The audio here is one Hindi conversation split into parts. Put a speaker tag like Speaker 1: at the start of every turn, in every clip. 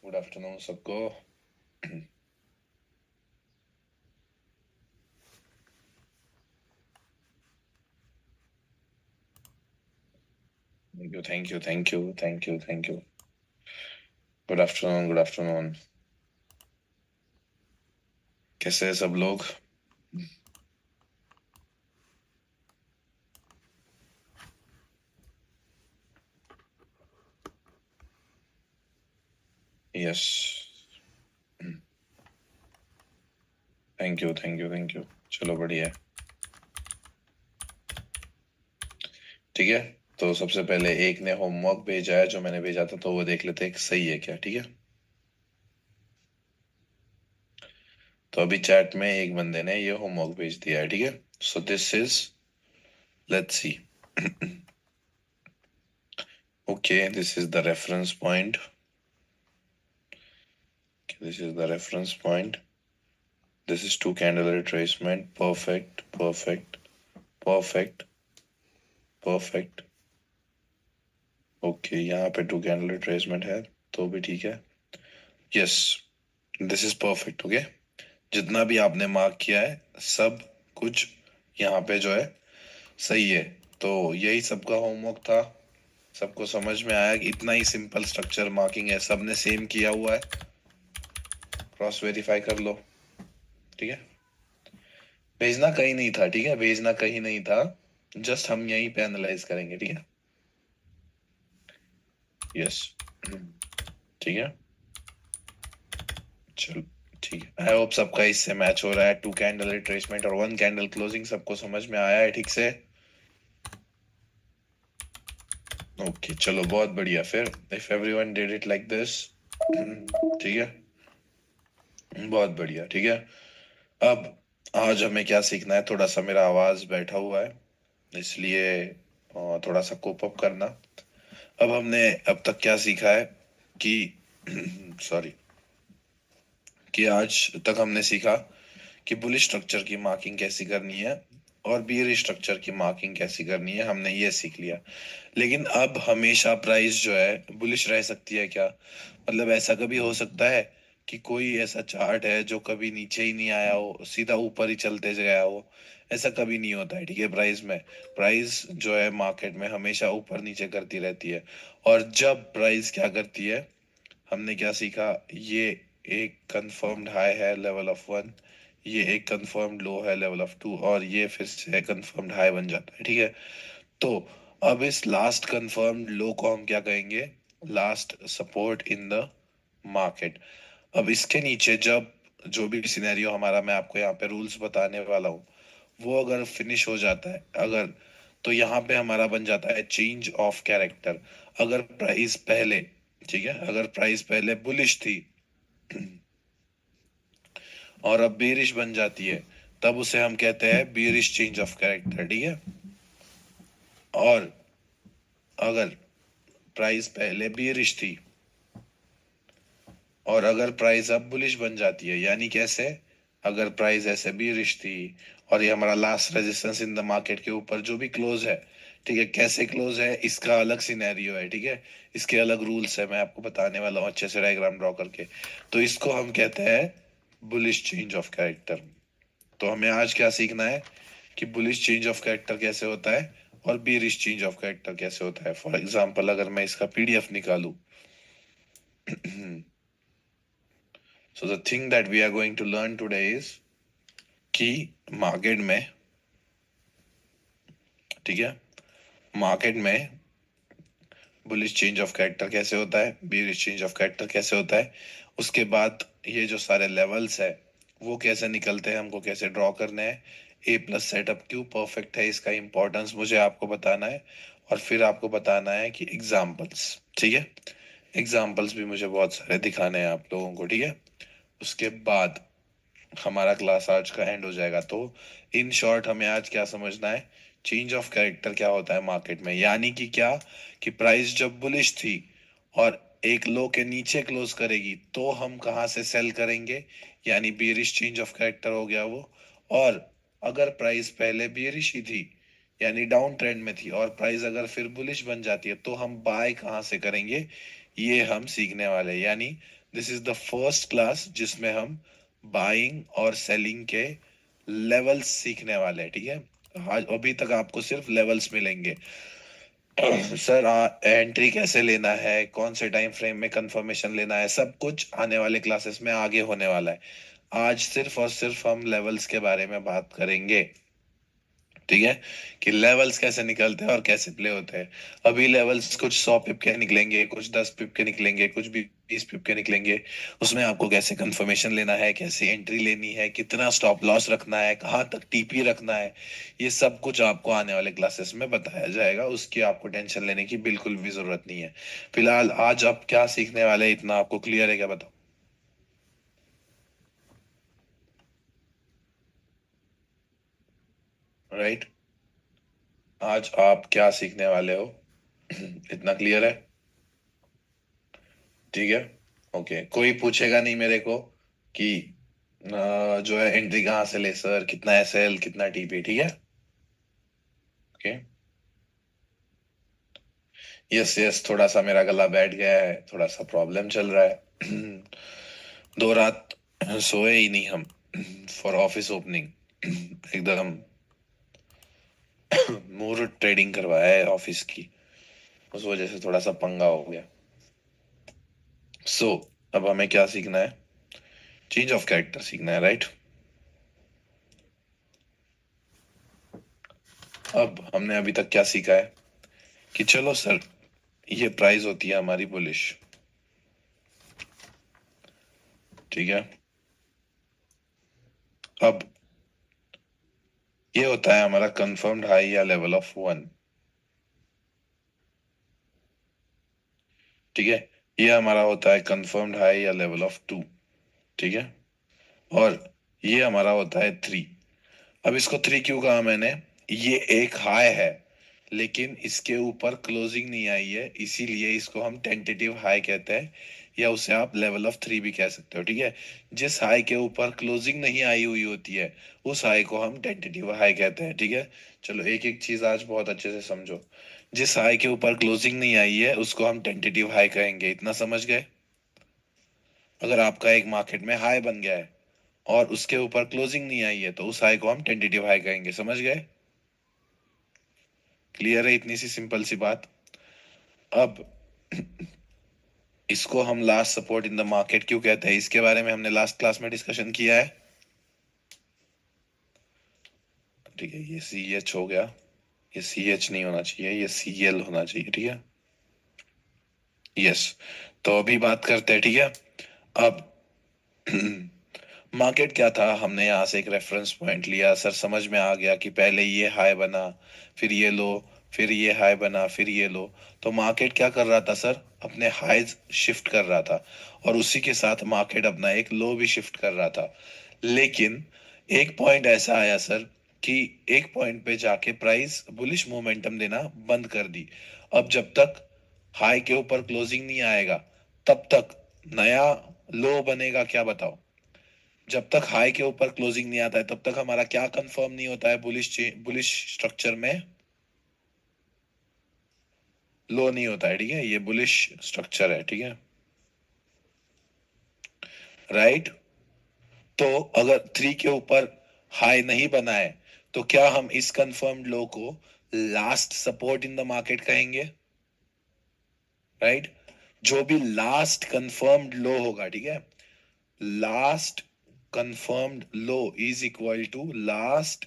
Speaker 1: गुड आफ्टरनून सबको। Thank you thank you thank you thank you thank you. Good afternoon good afternoon. कैसे हैं सब लोग? Yes. Thank you thank you thank you. चलो बढ़िया है। ठीक है। तो सबसे पहले एक ने होमवर्क भेजा है जो मैंने भेजा था, तो वो देख लेते हैं कि सही है क्या। ठीक है। तो अभी चैट में एक बंदे ने ये होमवर्क भेज दिया है। ठीक है। So this is, let's see. Okay, this is the reference point. This is the reference point. This is two candle retracement. Perfect, perfect, perfect, perfect. Okay, यहाँ पे टू कैंडल रिट्रेसमेंट है तो भी ठीक है। Yes, this is perfect. Okay, जितना भी आपने मार्क किया है सब कुछ यहाँ पे जो है सही है। तो यही सबका होमवर्क था। सबको समझ में आया कि इतना ही सिंपल स्ट्रक्चर मार्किंग है, सबने सेम किया हुआ है। क्रॉस वेरीफाई कर लो। ठीक है। भेजना कहीं नहीं था। ठीक है, भेजना कहीं नहीं था। जस्ट हम यहीं पे एनालाइज करेंगे। ठीक है। यस। ठीक है। चलो ठीक है। आई होप सबका इससे मैच हो रहा है। टू कैंडल रिट्रेसमेंट और वन कैंडल क्लोजिंग सबको समझ में आया है ठीक से? ओके चलो बहुत बढ़िया। फिर if everyone did it like this, ठीक है, बहुत बढ़िया। ठीक है। अब आज हमें क्या सीखना है? थोड़ा सा मेरा आवाज बैठा हुआ है, इसलिए थोड़ा सा कोप अप करना। अब हमने अब तक क्या सीखा है कि सॉरी, कि आज तक हमने सीखा कि बुलिश स्ट्रक्चर की मार्किंग कैसी करनी है और बियरिश स्ट्रक्चर की मार्किंग कैसी करनी है, हमने ये सीख लिया। लेकिन अब हमेशा प्राइस जो है बुलिश रह सकती है क्या? मतलब ऐसा कभी हो सकता है कि कोई ऐसा चार्ट है जो कभी नीचे ही नहीं आया हो, सीधा ऊपर ही चलते गया हो? ऐसा कभी नहीं होता है। ठीक है। प्राइस में, प्राइस जो है मार्केट में हमेशा ऊपर नीचे करती रहती है। और जब प्राइस क्या करती है, हमने क्या सीखा? ये एक कंफर्म्ड हाई है लेवल ऑफ वन, ये एक कंफर्म्ड लो है लेवल ऑफ टू, और ये फिर से कंफर्म्ड हाई बन जाता है। ठीक है। तो अब इस लास्ट कंफर्म्ड लो को हम क्या कहेंगे? Last support in the market. अब इसके नीचे जब जो भी सिनेरियो हमारा, मैं आपको यहाँ पे रूल्स बताने वाला हूँ, वो अगर फिनिश हो जाता है, अगर, तो यहाँ पे हमारा बन जाता है चेंज ऑफ कैरेक्टर। अगर प्राइस पहले, ठीक है, अगर प्राइस पहले बुलिश थी और अब बेरिश बन जाती है, तब उसे हम कहते हैं बेरिश चेंज ऑफ कैरेक्टर। ठीक है। और अगर प्राइस पहले बेरिश थी और अगर प्राइस अब बुलिश बन जाती है, यानी कैसे? अगर प्राइस ऐसे बेरिश थी और ये हमारा last resistance in the market के ऊपर जो भी क्लोज है, ठीक है, कैसे क्लोज है इसका अलग सिनेरियो है। ठीक है। इसके अलग रूल्स है, मैं आपको बताने वाला हूँ अच्छे से डायग्राम ड्रॉ करके। तो इसको हम कहते हैं बुलिश चेंज ऑफ कैरेक्टर। तो हमें आज क्या सीखना है कि बुलिश चेंज ऑफ कैरेक्टर कैसे होता है और बेरिश चेंज ऑफ कैरेक्टर कैसे होता है। फॉर एग्जांपल अगर मैं इसका पीडीएफ निकालूं, so the thing that we are going to learn today is कि मार्केट में, ठीक है, मार्केट में बुलिश चेंज ऑफ कैरेक्टर कैसे होता है, बेरिश चेंज ऑफ कैरेक्टर कैसे होता है, उसके बाद ये जो सारे लेवल्स है वो कैसे निकलते हैं, हमको कैसे ड्रॉ करने हैं, ए प्लस सेटअप क्यों परफेक्ट है, इसका इंपॉर्टेंस मुझे आपको बताना है। और फिर आपको बताना है कि एग्जाम्पल्स, ठीक है, एग्जाम्पल्स भी मुझे बहुत सारे दिखाने हैं आप लोगों को। ठीक है। उसके बाद हमारा क्लास आज का एंड हो जाएगा। तो इन शॉर्ट हमें आज क्या समझना है? चेंज ऑफ कैरेक्टर क्या होता है मार्केट में, यानी कि क्या, कि प्राइस जब बुलिश थी और एक लो के नीचे क्लोज करेगी तो हम कहाँ से सेल करेंगे, यानी बेरिश चेंज ऑफ कैरेक्टर हो गया वो। और अगर प्राइस पहले बेरिश ही थी, यानी डाउन ट्रेंड में थी, और प्राइस अगर फिर बुलिश बन जाती है तो हम बाय कहाँ से करेंगे, ये हम सीखने वाले हैं। यानी this is the first class जिसमें हम बाइंग और सेलिंग के लेवल्स सीखने वाले हैं, ठीक है। आज अभी तक आपको सिर्फ लेवल्स मिलेंगे। सर एंट्री कैसे लेना है, कौन से टाइम फ्रेम में कंफर्मेशन लेना है, सब कुछ आने वाले क्लासेस में आगे होने वाला है। आज सिर्फ और सिर्फ हम लेवल्स के बारे में बात करेंगे, ठीक है, कि लेवल्स कैसे निकलते हैं और कैसे प्ले होते हैं। अभी लेवल्स कुछ 100 पिप के निकलेंगे, कुछ 10 पिप के निकलेंगे, कुछ 20 पिप के निकलेंगे। उसमें आपको कैसे कंफर्मेशन लेना है, कैसे एंट्री लेनी है, कितना स्टॉप लॉस रखना है, कहाँ तक टीपी रखना है, ये सब कुछ आपको आने वाले क्लासेस में बताया जाएगा। उसकी आपको टेंशन लेने की बिल्कुल भी जरूरत नहीं है। फिलहाल आज आप क्या सीखने वाले हैं, इतना आपको क्लियर है क्या, बताओ। राइट, आज आप क्या सीखने वाले हो, इतना क्लियर है, ठीक है। ओके, कोई पूछेगा नहीं मेरे को कि जो है एंट्री कहाँ से ले सर, कितना एसएल, कितना टीपी, ठीक है। ओके, यस यस, थोड़ा सा मेरा गला बैठ गया है, थोड़ा सा प्रॉब्लम चल रहा है। 2 रात सोए ही नहीं हम, फॉर ऑफिस ओपनिंग। एकदम मुहूर्त ट्रेडिंग करवाया है ऑफिस की, उस वजह से थोड़ा सा पंगा हो गया। सो अब हमें क्या सीखना है, चेंज ऑफ कैरेक्टर सीखना है, राइट। अब हमने अभी तक क्या सीखा है कि चलो सर, ये प्राइस होती है हमारी बुलिश, ठीक है। अब ये होता है हमारा कंफर्म्ड हाई या लेवल ऑफ 1, ठीक है। ये हमारा होता है कंफर्म्ड हाई या लेवल ऑफ 2, ठीक है। और ये हमारा होता है 3। अब इसको 3 क्यों कहा मैंने, ये एक हाई है लेकिन इसके ऊपर क्लोजिंग नहीं आई है, इसीलिए इसको हम टेंटेटिव हाई कहते हैं, या उसे आप लेवल ऑफ 3 भी कह सकते हो, ठीक है। जिस हाई के ऊपर क्लोजिंग नहीं आई हुई होती है, उस हाई को हम टेंटेटिव हाई कहते हैं, ठीक है। चलो एक एक चीज आज बहुत अच्छे से समझो। जिस हाई के ऊपर क्लोजिंग नहीं आई है उसको हम टेंटेटिव हाई कहेंगे, इतना समझ गए। अगर आपका एक मार्केट में हाई बन गया है और उसके ऊपर क्लोजिंग नहीं आई है तो उस हाई को हम टेंटेटिव हाई कहेंगे, समझ गए। क्लियर है इतनी सी सिंपल सी बात। अब इसको हम last support in the market क्यों कहते हैं, इसके बारे में हमने लास्ट क्लास में डिस्कशन किया है, ठीक है। ये सी एच हो गया, ये सी एच नहीं होना चाहिए, ये सी एल होना चाहिए, ठीक है। यस, तो अभी बात करते हैं, ठीक है। अब मार्केट क्या था, हमने यहाँ से एक रेफरेंस पॉइंट लिया, सर समझ में आ गया कि पहले ये हाई बना, फिर ये लो, फिर ये हाई बना, फिर ये लो। तो मार्केट क्या कर रहा था सर, अपने हाईज शिफ्ट कर रहा था, और उसी के साथ मार्केट अपना एक लो भी शिफ्ट कर रहा था। लेकिन एक पॉइंट ऐसा आया सर कि एक पॉइंट पे जाके प्राइस बुलिश मोमेंटम देना बंद कर दी। अब जब तक हाई के ऊपर क्लोजिंग नहीं आएगा तब तक नया लो बनेगा क्या, बताओ। जब तक हाई के ऊपर क्लोजिंग नहीं आता है तब तक हमारा क्या कंफर्म नहीं होता है, बुलिश स्ट्रक्चर में लो नहीं होता है, ठीक है। ये बुलिश स्ट्रक्चर है, ठीक है, राइट। तो अगर 3 के ऊपर हाई नहीं बना है तो क्या हम इस कंफर्म्ड लो को last support in the market कहेंगे, राइट। जो भी लास्ट कंफर्म्ड लो होगा, ठीक है, last confirmed low is equal to last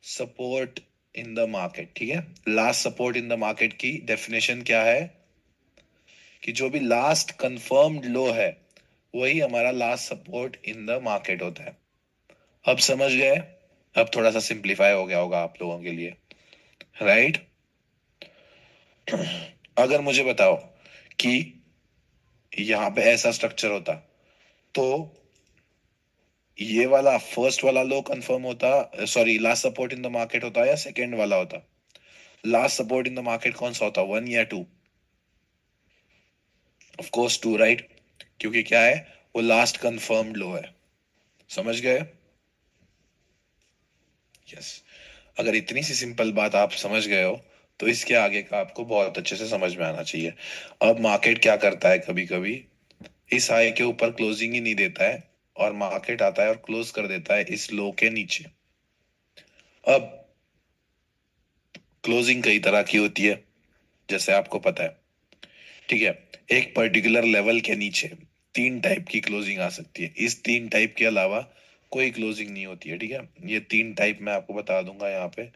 Speaker 1: support in the market, ठीक है। Last support in the market की डेफिनेशन क्या है, कि जो भी लास्ट कंफर्म्ड लो है वही हमारा last support in the market होता है। अब समझ गए, अब थोड़ा सा सिंप्लीफाई हो गया होगा आप लोगों के लिए, राइट। अगर मुझे बताओ कि यहाँ पे ऐसा स्ट्रक्चर होता तो ये वाला फर्स्ट वाला लो कंफर्म होता, sorry last support in the market होता या सेकंड वाला होता। Last support in the market कौन सा होता, 1 या 2, ऑफ कोर्स 2, राइट। क्योंकि क्या है, वो लास्ट कंफर्म्ड लो है, समझ गए। यस, अगर इतनी सी सिंपल बात आप समझ गए हो तो इसके आगे का आपको बहुत अच्छे से समझ में आना चाहिए। अब मार्केट क्या करता है, कभी कभी इस हाई के ऊपर क्लोजिंग ही नहीं देता है और मार्केट आता है और क्लोज कर देता है इस लो के नीचे। अब क्लोजिंग कई तरह की होती है, जैसे आपको पता है, ठीक है। एक पर्टिकुलर लेवल के नीचे तीन टाइप की क्लोजिंग आ सकती है, इस तीन टाइप के अलावा कोई क्लोजिंग नहीं होती है, ठीक है। ये तीन टाइप मैं आपको बता दूंगा यहाँ पे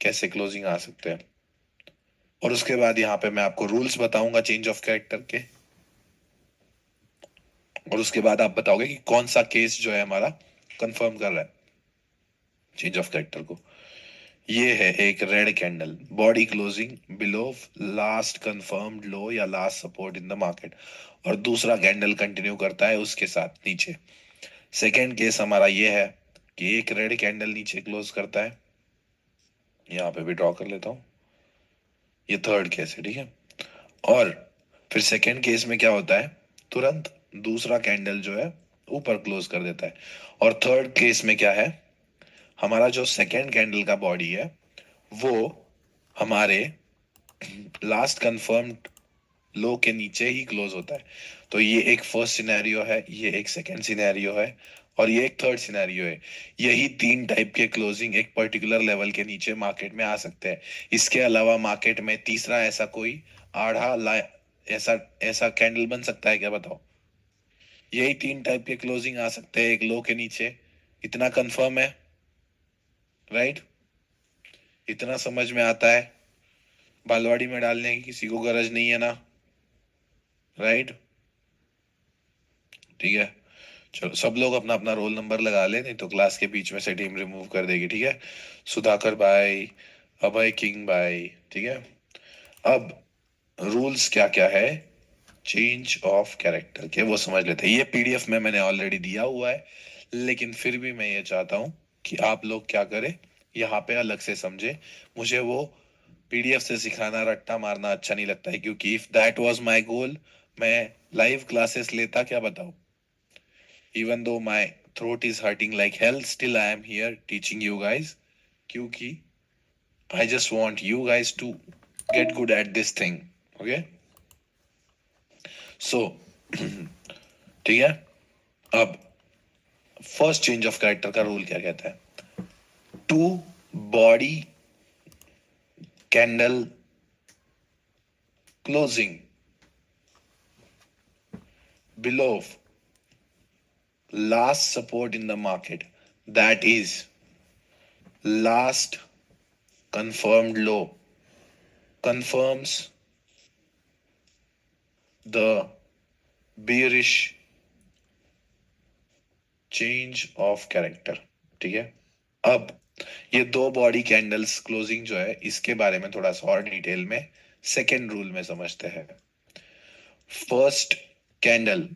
Speaker 1: कैसे क्लोजिंग आ सकते हैं, और उसके बाद यहाँ पे मैं आपको रूल्स बताऊंगा चेंज ऑफ कैरेक्टर के, और उसके बाद आप बताओगे कि कौन सा केस जो है हमारा कंफर्म कर रहा है चेंज ऑफ कैरेक्टर को। ये है एक red candle, body closing below last confirmed low या last support in the market, और दूसरा कैंडल कंटिन्यू करता है उसके साथ नीचे। सेकेंड केस हमारा ये है कि एक रेड कैंडल नीचे क्लोज करता है, यहाँ पे भी ड्रॉ कर लेता हूँ, ये थर्ड केस है, ठीक है। और फिर सेकेंड केस में क्या होता है, तुरंत दूसरा कैंडल जो है ऊपर क्लोज कर देता है। और थर्ड केस में क्या है, हमारा जो सेकेंड कैंडल का बॉडी है वो हमारे लास्ट कंफर्म्ड लो के नीचे ही क्लोज होता है। तो ये एक फर्स्ट सिनेरियो है, ये एक सेकंड सिनेरियो है, और ये एक थर्ड सिनेरियो है। यही तीन टाइप के क्लोजिंग एक पर्टिकुलर लेवल के नीचे मार्केट में आ सकते हैं। इसके अलावा मार्केट में तीसरा ऐसा कोई आधा ला ऐसा ऐसा कैंडल बन सकता है क्या, बताओ। यही तीन टाइप के क्लोजिंग आ सकते हैं एक लो के नीचे। इतना कंफर्म है, राइट? इतना समझ में आता है, बालवाड़ी में डालने की किसी को गरज नहीं है ना, राइट? ठीक है, चलो सब लोग अपना अपना रोल नंबर लगा ले, नहीं तो क्लास के बीच में से टीम रिमूव कर देगी, ठीक है। सुधाकर भाई, अभय किंग भाई, ठीक है। अब रूल्स क्या क्या है चेंज ऑफ कैरेक्टर के, वो समझ लेते हैं। ये पीडीएफ में मैंने ऑलरेडी दिया हुआ है, लेकिन फिर भी मैं ये चाहता हूँ कि आप लोग क्या करें, यहाँ पे अलग से समझे। मुझे वो पीडीएफ से सिखाना, रट्टा मारना अच्छा नहीं लगता है, क्योंकि if that was my goal, मैं लाइव क्लासेस लेता, क्या बताऊं। Even though my throat is hurting like hell, still I am here teaching you guys. क्योंकि I just want you guys to get good at this thing. Okay? So, ठीक है। अब फर्स्ट चेंज ऑफ कैरेक्टर का रूल क्या कहता है, two body candle closing below last support in the market, that is last confirmed low, confirms the bearish change of character, ठीक है। अब ये दो बॉडी कैंडल्स क्लोजिंग जो है, इसके बारे में थोड़ा सा और डिटेल में सेकेंड रूल में समझते हैं। First candle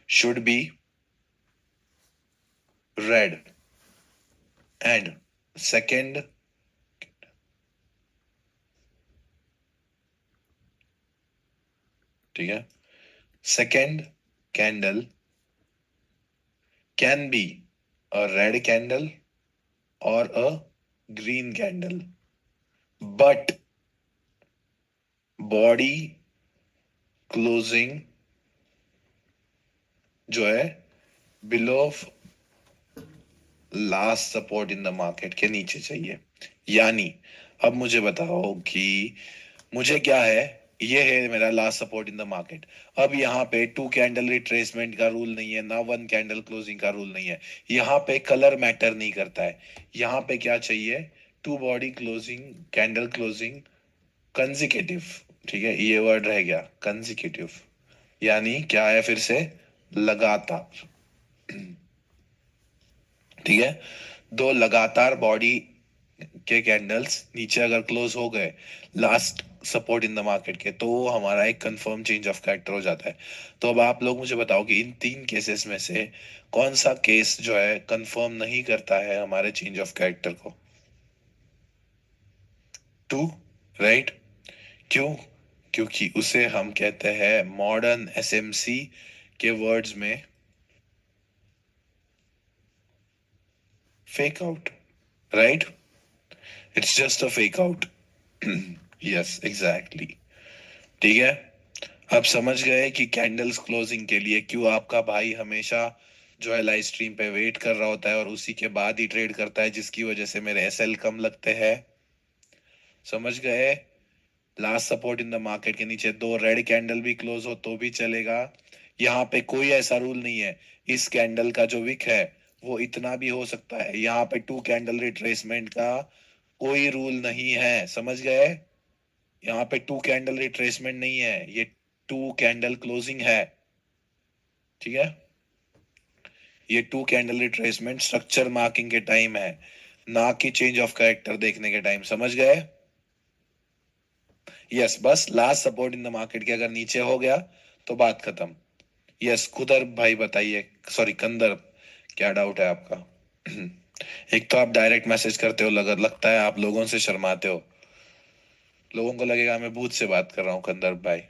Speaker 1: should be red and second, ठीक है, second candle can be a red candle और a green candle, but body closing जो है below last support in the market के नीचे चाहिए। यानी अब मुझे बताओ कि मुझे क्या है, ये है मेरा last support in the market. अब यहाँ पे टू कैंडल रिट्रेसमेंट का रूल नहीं है ना, वन कैंडल क्लोजिंग का रूल नहीं है। यहाँ पे कलर मैटर नहीं करता है। यहाँ पे क्या चाहिए, two body closing, candle closing consecutive, ठीक है, ये वर्ड रह गया कंजिकेटिव, यानी क्या है फिर से, लगातार, ठीक है। दो लगातार बॉडी के कैंडल्स नीचे अगर क्लोज हो गए last support in the market के, तो वो हमारा एक कंफर्म चेंज ऑफ कैरेक्टर हो जाता है। तो अब आप लोग मुझे बताओ कि इन तीन केसेस में से कौन सा केस जो है कंफर्म नहीं करता है हमारे चेंज ऑफ कैरेक्टर को। Two, right? क्यों? क्योंकि उसे हम कहते हैं मॉडर्न एसएमसी के वर्ड्स में fake out, right? It's just a fake out. Yes exactly, ठीक है। आप समझ गए कि कैंडल्स क्लोजिंग के लिए क्यों आपका भाई हमेशा जो है लाइव स्ट्रीम पे वेट कर रहा होता है और उसी के बाद ही ट्रेड करता है, जिसकी वजह से मेरे एसएल कम लगते हैं। समझ गए? Last support in the market के नीचे दो रेड कैंडल भी क्लोज हो तो भी चलेगा। यहाँ पे कोई ऐसा रूल नहीं है। इस कैंडल का जो विक है वो इतना भी हो सकता है। यहाँ पे टू कैंडल रिट्रेसमेंट का कोई रूल नहीं है, समझ गए? यहाँ पे टू कैंडल रिट्रेसमेंट नहीं है, ये टू कैंडल क्लोजिंग है। ठीक है, ये two candle retracement structure marking के टाइम है, ना कि चेंज ऑफ कैरेक्टर देखने के टाइम। समझ गए? यस, बस last support in the market के अगर नीचे हो गया तो बात खत्म। यस, खुदर भाई बताइए, सॉरी कंदर, क्या डाउट है आपका? एक तो आप डायरेक्ट मैसेज करते हो, लगता है आप लोगों से शर्माते हो। लोगों को लगेगा मैं भूत से बात कर रहा हूँ कंदर भाई।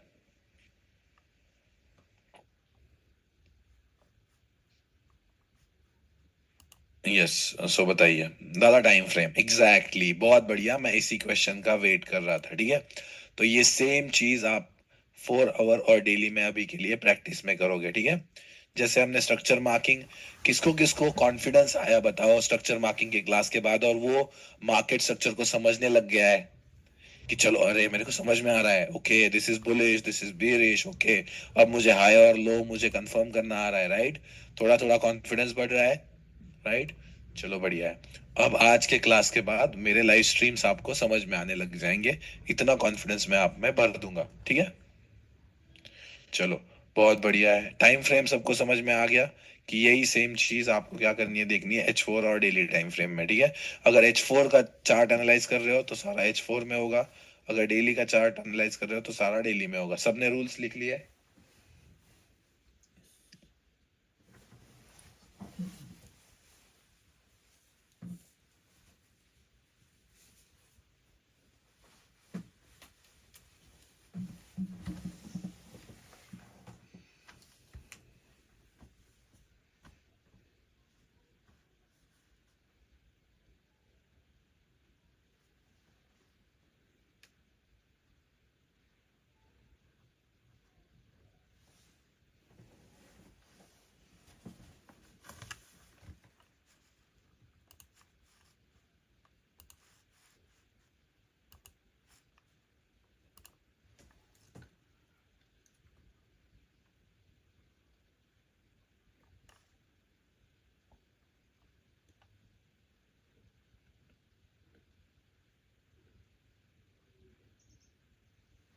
Speaker 1: यस, सो बताइए दादा टाइम फ्रेम एग्जैक्टली, बहुत बढ़िया, मैं इसी क्वेश्चन का वेट कर रहा था। ठीक है, तो ये सेम चीज आप 4 आवर और डेली में अभी के लिए प्रैक्टिस में करोगे। ठीक है, जैसे हमने स्ट्रक्चर मार्किंग, किसको किसको कॉन्फिडेंस आया बताओ स्ट्रक्चर मार्किंग के क्लास के बाद, और वो मार्केट स्ट्रक्चर को समझने लग गया है कि चलो अरे मेरे को समझ में आ रहा है, okay this is bullish, this is bearish, okay अब मुझे हाई और लो मुझे कंफर्म करना आ रहा है, राइट? थोड़ा थोड़ा कॉन्फिडेंस बढ़ रहा है, राइट? चलो बढ़िया है। अब आज के क्लास के बाद मेरे लाइव स्ट्रीम्स आपको समझ में आने लग जाएंगे, इतना कॉन्फिडेंस मैं आप में भर दूंगा। ठीक है, चलो बहुत बढ़िया है। टाइम फ्रेम सबको समझ में आ गया कि यही सेम चीज आपको क्या करनी है, देखनी है H4 और डेली टाइम फ्रेम में। ठीक है, अगर H4 का चार्ट एनालाइज कर रहे हो तो सारा H4 में होगा, अगर डेली का चार्ट एनालाइज कर रहे हो तो सारा डेली में होगा। सबने रूल्स लिख लिए?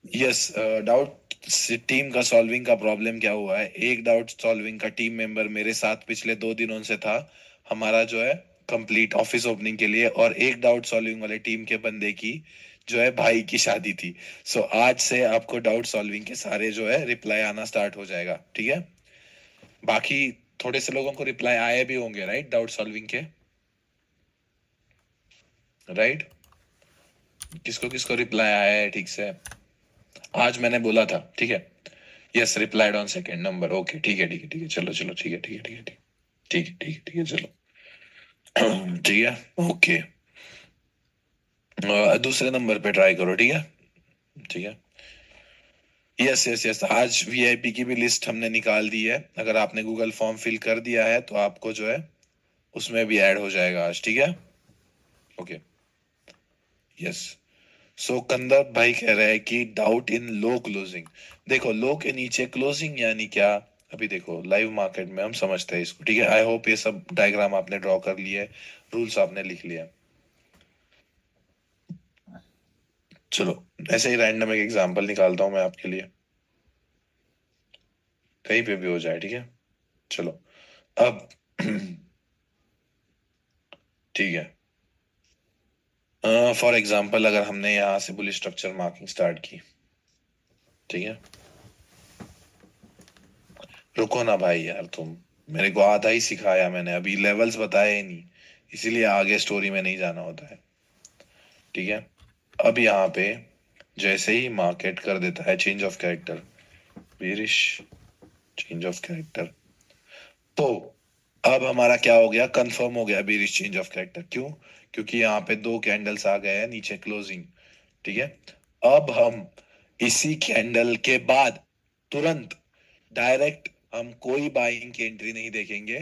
Speaker 1: यस, डाउट टीम का सॉल्विंग का प्रॉब्लम क्या हुआ है, एक डाउट सॉल्विंग का टीम मेंबर मेरे साथ पिछले 2 दिनों से था, हमारा जो है कंप्लीट ऑफिस ओपनिंग के लिए, और एक डाउट सॉल्विंग वाले टीम के बंदे की जो है भाई की शादी थी। सो आज से आपको डाउट सॉल्विंग के सारे जो है रिप्लाई आना स्टार्ट हो जाएगा। ठीक है, बाकी थोड़े से लोगों को रिप्लाई आए भी होंगे, राइट, डाउट सॉल्विंग के, राइट? किसको किसको रिप्लाई आया है ठीक से? आज मैंने बोला था, ठीक है। Yes, replied on second number, okay ठीक है ठीक है ठीक है, चलो चलो ठीक है ठीक है ठीक है ठीक है ठीक है ठीक है चलो। ठीक है, ओके। दूसरे नंबर पे ट्राई करो, ठीक है? ठीक है, यस यस यस, आज वीआईपी की भी लिस्ट हमने निकाल दी है, अगर आपने गूगल फॉर्म फिल कर दिया है तो आपको जो है उसमें भी ऐड हो जाएगा आज। ठीक है, ओके, यस। सो कंदर भाई कह रहा है कि डाउट इन लो क्लोजिंग। देखो लो के नीचे क्लोजिंग यानी क्या, अभी देखो लाइव मार्केट में हम समझते हैं इसको। ठीक है, आई होप ये सब डायग्राम आपने ड्रॉ कर लिए, रूल्स आपने लिख लिया। चलो ऐसे ही रैंडम एक एग्जांपल निकालता हूं मैं आपके लिए, कहीं पे भी हो जाए। ठीक है, चलो अब ठीक है, फॉर एग्जांपल अगर हमने यहाँ से बुलिश स्ट्रक्चर मार्किंग स्टार्ट की, ठीक है, रुको ना भाई यार तुम, मेरे को आधा ही सिखाया मैंने, अभी लेवल्स बताए ही नहीं, इसीलिए आगे स्टोरी में नहीं जाना होता है। ठीक है, अब यहाँ पे जैसे ही मार्केट कर देता है change of character, bearish change of character, तो अब हमारा क्या हो गया, कंफर्म हो गया बेरिश चेंज ऑफ कैरेक्टर। क्यों? क्योंकि यहाँ पे दो कैंडल्स आ गए हैं नीचे क्लोजिंग। ठीक है, अब हम इसी कैंडल के बाद तुरंत डायरेक्ट हम कोई बाइंग की एंट्री नहीं देखेंगे,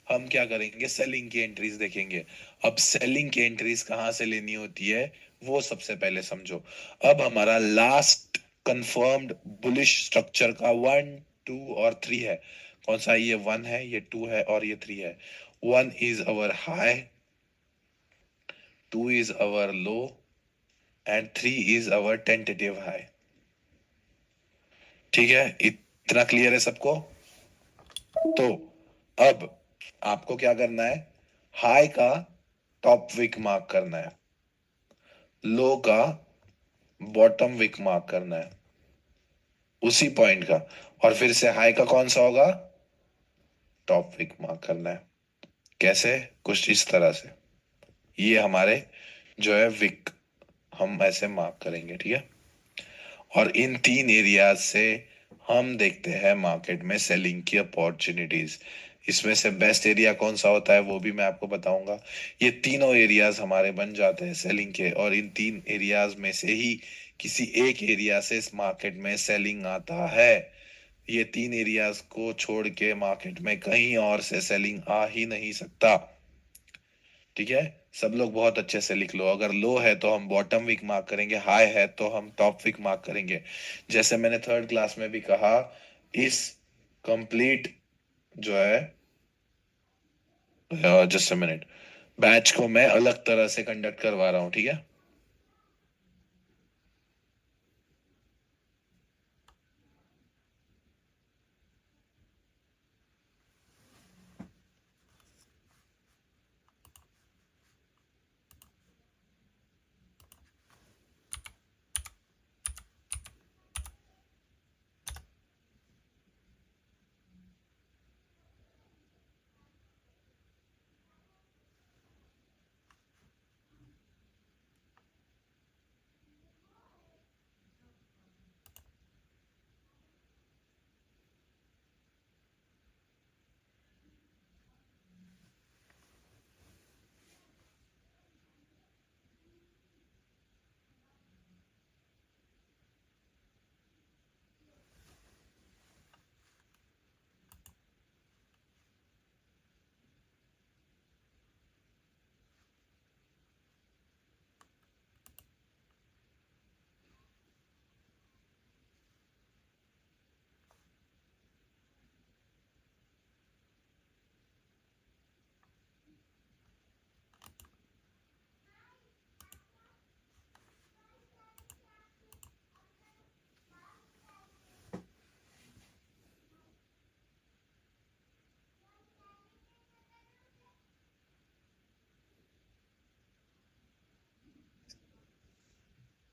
Speaker 1: हम क्या करेंगे, सेलिंग की एंट्रीज देखेंगे। अब सेलिंग की एंट्रीज कहाँ से लेनी होती है वो सबसे पहले समझो। अब हमारा लास्ट कंफर्म्ड बुलिश स्ट्रक्चर का 1, 2 और 3 है। कौन सा? ये 1 है, ये 2 है और ये 3 है। 1 is our high, 2 is our low and 3 is our tentative high. ठीक है, इतना क्लियर है सबको? तो अब आपको क्या करना है, हाई का टॉप विक मार्क करना है, लो का बॉटम विक मार्क करना है उसी पॉइंट का, और फिर से हाई का कौन सा होगा, टॉप विक मार्क करना है। कैसे? कुछ इस तरह से, ये हमारे जो है विक हम ऐसे मार्क करेंगे, ठीक है। और इन 3 एरियाज से हम देखते हैं मार्केट में सेलिंग की अपॉर्चुनिटीज। इसमें से बेस्ट एरिया कौन सा होता है वो भी मैं आपको बताऊंगा। ये तीनों एरियाज हमारे बन जाते हैं सेलिंग के, और इन 3 एरियाज में से ही किसी एक एरिया से इस मार्केट में सेलिंग आता है। ये 3 एरियाज को छोड़ के मार्केट में कहीं और से सेलिंग आ ही नहीं सकता। ठीक है, सब लोग बहुत अच्छे से लिख लो। अगर लो है तो हम बॉटम विक मार्क करेंगे, हाई है तो हम टॉप विक मार्क करेंगे। जैसे मैंने थर्ड क्लास में भी कहा, इस कंप्लीट जो है, जस्ट अ मिनट, बैच को मैं अलग तरह से कंडक्ट करवा रहा हूँ, ठीक है।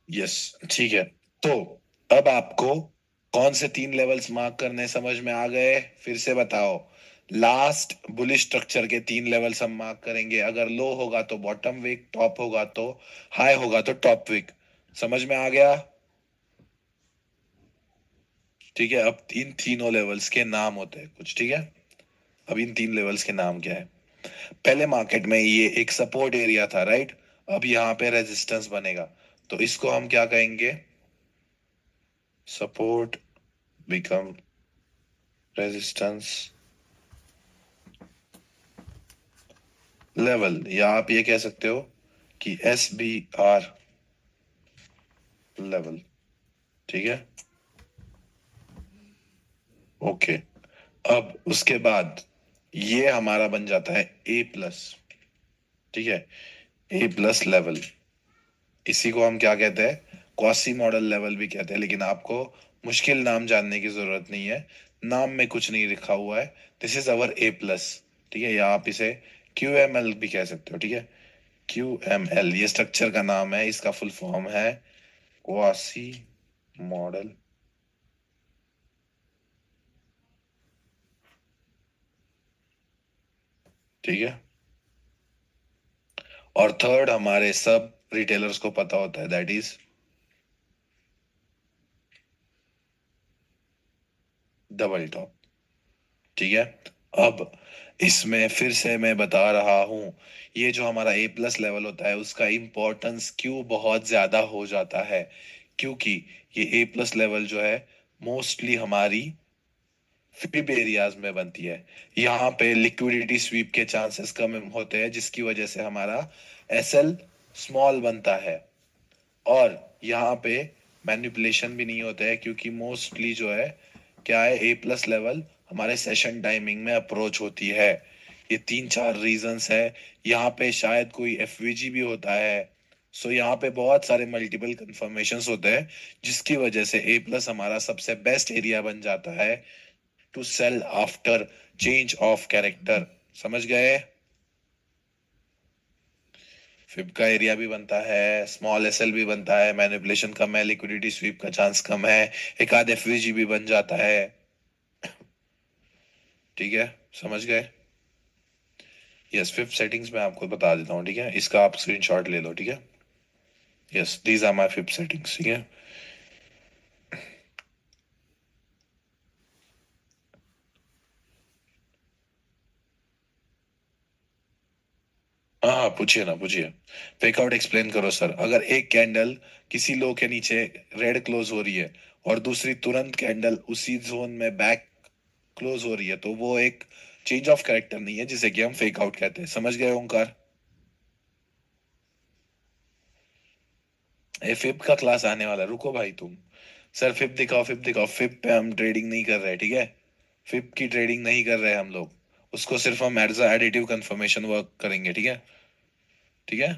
Speaker 1: यस, ठीक है। तो अब आपको कौन से 3 लेवल्स मार्क करने समझ में आ गए? फिर से बताओ। लास्ट बुलिश स्ट्रक्चर के 3 लेवल्स हम मार्क करेंगे। अगर लो होगा तो बॉटम विक, टॉप होगा तो हाई, होगा तो टॉप विक। समझ में आ गया? ठीक है, अब इन तीनों लेवल्स के नाम होते हैं कुछ, ठीक है। अब इन 3 लेवल्स के नाम क्या है? पहले मार्केट में ये एक सपोर्ट एरिया था, राइट। अब यहाँ पे रेजिस्टेंस बनेगा, तो इसको हम क्या कहेंगे, सपोर्ट बिकम रेजिस्टेंस लेवल, या आप ये कह सकते हो कि SBR लेवल। ठीक है, ओके। अब उसके बाद ये हमारा बन जाता है A+। ठीक है, A+ लेवल, इसी को हम क्या कहते हैं, क्वासी मॉडल लेवल भी कहते हैं, लेकिन आपको मुश्किल नाम जानने की जरूरत नहीं है। नाम में कुछ नहीं लिखा हुआ है। This is our A+। ठीक है, या आप इसे QML भी कह सकते हो, ठीक है। QML ये स्ट्रक्चर का नाम है, इसका फुल फॉर्म है क्वासी मॉडल। ठीक है, और थर्ड हमारे सब रिटेलर्स को पता होता है, दैट इज डबल टॉप। ठीक है, अब इसमें फिर से मैं बता रहा हूं, ये जो हमारा A+ लेवल होता है उसका इंपॉर्टेंस क्यों बहुत ज्यादा हो जाता है, क्योंकि ये A+ लेवल जो है मोस्टली हमारी फिब एरियाज में बनती है। यहाँ पे लिक्विडिटी स्वीप के चांसेस कम होते हैं, जिसकी वजह से हमारा एसएल स्मॉल बनता है। और यहाँ पे मैनिपुलेशन भी नहीं होता है, क्योंकि मोस्टली जो है क्या है, ए प्लस लेवल हमारे सेशन टाइमिंग में अप्रोच होती है। ये तीन चार रीजंस है। यहाँ पे शायद कोई एफवीजी भी होता है। सो यहाँ पे बहुत सारे मल्टीपल कंफर्मेशंस होते हैं, जिसकी वजह से ए प्लस हमारा सबसे बेस्ट एरिया बन जाता है to sell after change of character. समझ गए? फिब का एरिया भी बनता है, स्मॉल एसएल भी बनता है, मैनिपुलेशन कम है, लिक्विडिटी स्वीप का चांस कम है, एक आध एफवीजी भी बन जाता है। ठीक है, समझ गए? यस, फिफ्थ सेटिंग्स मैं आपको बता देता हूँ, ठीक है? इसका आप स्क्रीनशॉट ले लो, ठीक है? Yes, these are my fifth settings, ठीक है? हाँ हाँ, पूछिए ना, पूछिए। फेकआउट एक्सप्लेन करो सर। अगर एक कैंडल किसी लो के नीचे रेड क्लोज हो रही है और दूसरी तुरंत कैंडल उसी जोन में बैक क्लोज हो रही है, तो वो एक चेंज ऑफ कैरेक्टर नहीं है, जिसे कि हम फेक आउट कहते हैं। समझ गए ओंकार? ए फिप का क्लास आने वाला है, रुको भाई तुम। सर फिप दिखाओ, फिप दिखाओ। फिप पे हम ट्रेडिंग नहीं कर रहे, ठीक है? फिप की ट्रेडिंग नहीं कर रहे हम लोग। उसको सिर्फ हम एज एडिटिव कंफर्मेशन वर्क करेंगे, ठीक है? ठीक है।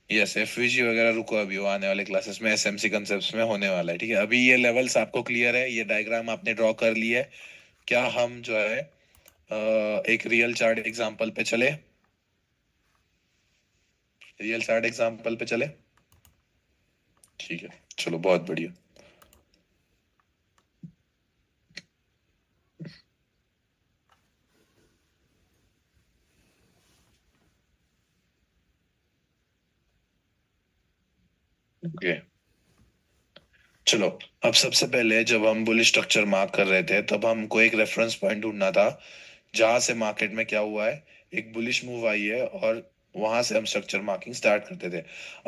Speaker 1: यस, एफवीजी वगैरह रुको, अभी वो आने वाले क्लासेस में एसएमसी कंसेप्ट्स में होने वाला है, ठीक है? अभी ये लेवल्स आपको क्लियर है, ये डायग्राम आपने ड्रॉ कर ली है। क्या हम जो है एक रियल चार्ट एग्जांपल पे चले? रियल चार्ट एग्जांपल पे चले? ठीक है, चलो, बहुत बढ़िया। ओके, चलो। अब सबसे पहले जब हम बुलिश स्ट्रक्चर मार्क कर रहे थे, तब हमको एक रेफरेंस पॉइंट ढूंढना था, जहां से मार्केट में क्या हुआ है, एक बुलिश मूव आई है, और वहां से हम स्ट्रक्चर मार्किंग स्टार्ट करते थे।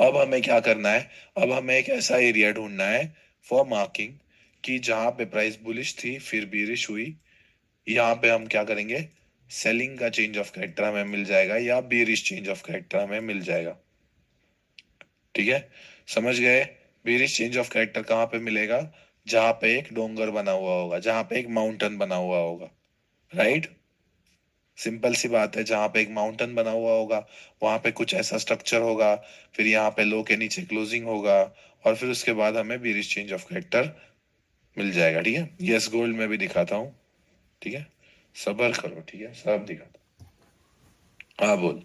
Speaker 1: अब हमें क्या करना है? अब हमें एक ऐसा एरिया ढूंढना है फॉर मार्किंग, कि जहां पे प्राइस बुलिश थी फिर बीरिश हुई। यहाँ पे हम क्या करेंगे? सेलिंग का चेंज ऑफ कैरेक्टर हमें मिल जाएगा, या बीरिश चेंज ऑफ कैरेक्टर हमें मिल जाएगा। ठीक है, समझ गए? बेरिश चेंज ऑफ कैरेक्टर कहाँ पे मिलेगा? जहां पे एक डोंगर बना हुआ होगा, जहां पे एक माउंटेन बना हुआ होगा। राइट? सिंपल सी बात है, जहां पे एक माउंटेन बना हुआ होगा, वहां पे कुछ ऐसा स्ट्रक्चर होगा, फिर यहाँ पे लो के नीचे क्लोजिंग होगा, और फिर उसके बाद हमें बेरिश चेंज ऑफ कैरेक्टर मिल जाएगा। ठीक है, यस, गोल्ड में भी दिखाता हूँ। ठीक है, सबर करो, ठीक है, सब दिखाता हूँ। हाँ, बोल।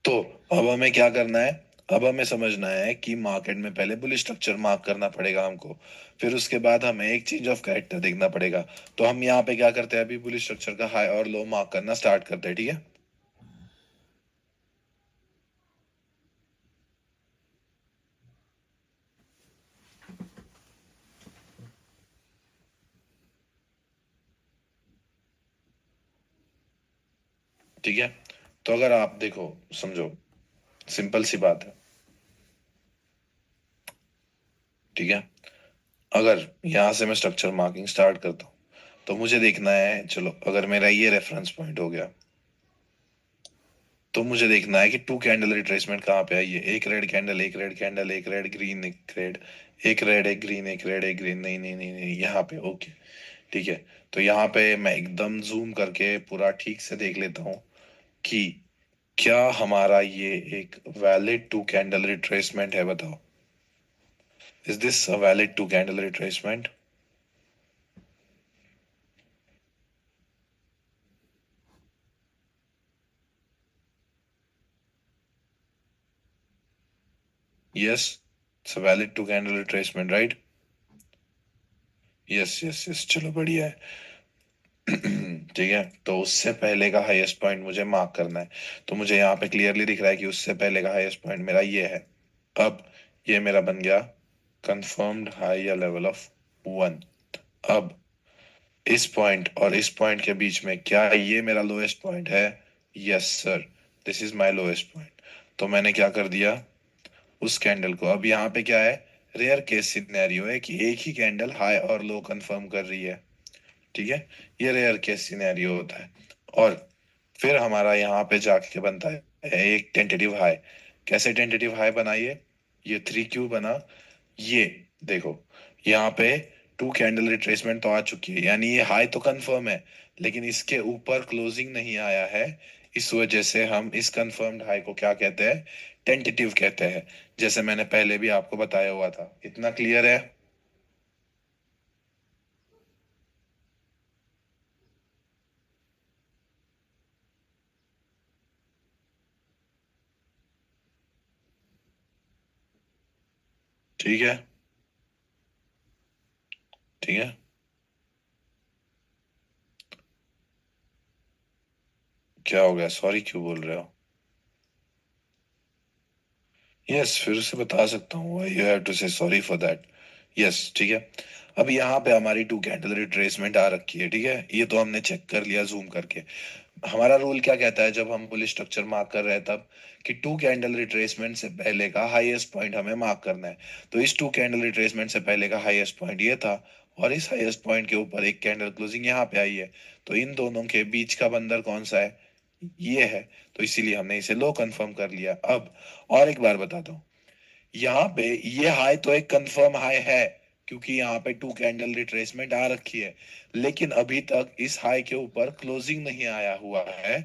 Speaker 1: तो अब हमें क्या करना है? अब हमें समझना है कि मार्केट में पहले बुलिश स्ट्रक्चर मार्क करना पड़ेगा हमको, फिर उसके बाद हमें एक चेंज ऑफ कैरेक्टर देखना पड़ेगा। तो हम यहाँ पे क्या करते हैं, अभी बुलिश स्ट्रक्चर का हाई और लो मार्क करना स्टार्ट करते हैं, ठीक है? ठीक है, तो अगर आप देखो, समझो, सिंपल सी बात है। ठीक है, अगर यहाँ से मैं स्ट्रक्चर मार्किंग स्टार्ट करता हूँ, तो मुझे देखना है, चलो, अगर मेरा ये रेफरेंस पॉइंट हो गया, तो मुझे देखना है कि टू कैंडल रिट्रेसमेंट कहाँ पे आई है। एक रेड कैंडल, एक रेड कैंडल, एक रेड ग्रीन, एक रेड, एक रेड, एक ग्रीन, एक रेड, एक ग्रीन, नहीं नहीं नहीं नहीं, यहाँ पे। ओके, ठीक है। तो यहाँ पे मैं एकदम जूम करके पूरा ठीक से देख लेता हूँ कि क्या हमारा ये एक वैलिड टू कैंडल रिट्रेसमेंट है, बताओ। Is this a valid two candle retracement? Yes, it's a valid two candle retracement, right? Yes yes yes, चलो, बढ़िया है। ठीक है, तो उससे पहले का हाईएस्ट पॉइंट मुझे मार्क करना है। तो मुझे यहाँ पे क्लियरली दिख रहा है कि उससे पहले का हाईएस्ट पॉइंट मेरा ये है। अब ये मेरा बन गया कंफर्म्ड हाई या लेवल ऑफ 1। अब इस पॉइंट और इस पॉइंट के बीच में क्या ये मेरा लोएस्ट पॉइंट है? Yes sir, this is my lowest point. तो मैंने क्या कर दिया उस कैंडल को। अब यहाँ पे क्या है, रेयर केस सिनेरियो है कि एक ही कैंडल हाई और लो कंफर्म कर रही है। ठीक है, ये रेयर केस सिनेरियो होता है। और फिर हमारा यहाँ पे जाके बनता है एक टेंटेटिव हाई। कैसे टेंटेटिव हाई बनाइए, ये 3Q बना। ये देखो, यहाँ पे टू कैंडल रिट्रेसमेंट तो आ चुकी है, यानी ये हाई तो कंफर्म है, लेकिन इसके ऊपर क्लोजिंग नहीं आया है। इस वजह से हम इस कंफर्म्ड हाई को क्या कहते हैं? टेंटेटिव कहते हैं। जैसे मैंने पहले भी आपको बताया हुआ था। इतना क्लियर है? ठीक है, ठीक है। क्या हो गया, सॉरी क्यों बोल रहे हो? यस, फिर से बता सकता हूँ, यू हैव टू से सॉरी फॉर दैट। यस, ठीक है। अब यहाँ पे हमारी टू कैंडल रिट्रेसमेंट आ रखी है, ठीक है, ये तो हमने चेक कर लिया जूम करके। हमारा रूल क्या कहता है जब हम बुलिश स्ट्रक्चर मार्क कर रहे हैं तब, कि टू कैंडल रिट्रेसमेंट से पहले का हाईएस्ट पॉइंट हमें मार्क करना है। तो इस टू कैंडल रिट्रेसमेंट से पहले का हाईएस्ट पॉइंट ये था, और इस हाईएस्ट पॉइंट के ऊपर एक कैंडल क्लोजिंग यहाँ पे आई है। तो इन दोनों के बीच का बंदर कौन सा है? ये है। तो इसीलिए हमने इसे लो कंफर्म कर लिया। अब और एक बार बताता हूँ, यहाँ पे ये हाई तो एक कंफर्म हाई है, क्योंकि यहाँ पे टू कैंडल रिट्रेसमेंट आ रखी है। लेकिन अभी तक इस हाई के ऊपर क्लोजिंग नहीं आया हुआ है।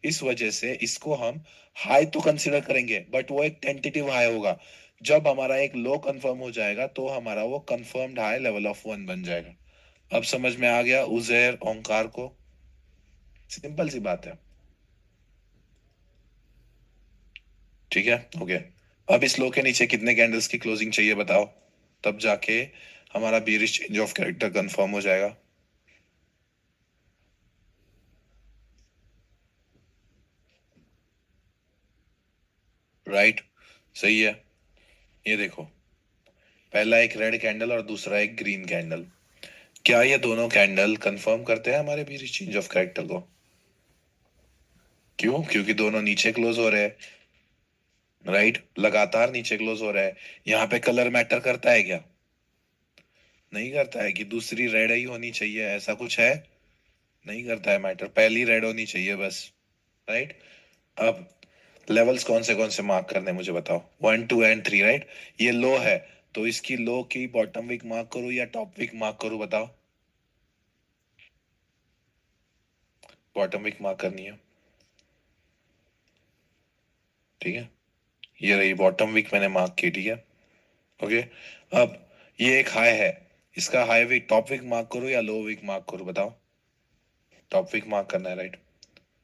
Speaker 1: इस वजह से इसको हम हाई तो कंसिडर करेंगे, बट वो एक टेंटेटिव हाई होगा। जब हमारा एक लो कंफर्म हो जाएगा तो हमारा वो कंफर्म्ड हाई लेवल ऑफ 1 बन जाएगा। अब समझ में आ गया उजैर ओंकार को? सिंपल सी बात है। ठीक है, ओके। अब इस लो के नीचे कितने कैंडल्स की क्लोजिंग चाहिए बताओ, तब जाके हमारा bearish change of character confirm हो जाएगा। राइट, सही है। ये देखो, पहला एक रेड कैंडल और दूसरा एक ग्रीन कैंडल। क्या ये दोनों कैंडल कंफर्म करते हैं हमारे बीरिश चेंज ऑफ कैरेक्टर को? क्यों? क्योंकि दोनों नीचे क्लोज हो रहे हैं। राइट, लगातार नीचे क्लोज हो रहा है। यहाँ पे कलर मैटर करता है क्या? नहीं करता है कि दूसरी रेड ही होनी चाहिए, ऐसा कुछ है? नहीं करता है मैटर, पहली रेड होनी चाहिए बस। राइट। अब लेवल्स कौन से मार्क करने हैं मुझे बताओ, 1 2 एंड 3, राइट। ये लो है, तो इसकी लो की बॉटम विक मार्क करूँ या टॉप विक मार्क करूँ बताओ? बॉटम विक मार्क करनी है। ठीक है, ये रही बॉटम विक, मैंने मार्क की, ठीक है। ओके। अब ये एक हाई है, इसका high wick top wick mark करूँ या लो विक मार्क करूँ बताओ? टॉप विक मार्क करना है, राइट।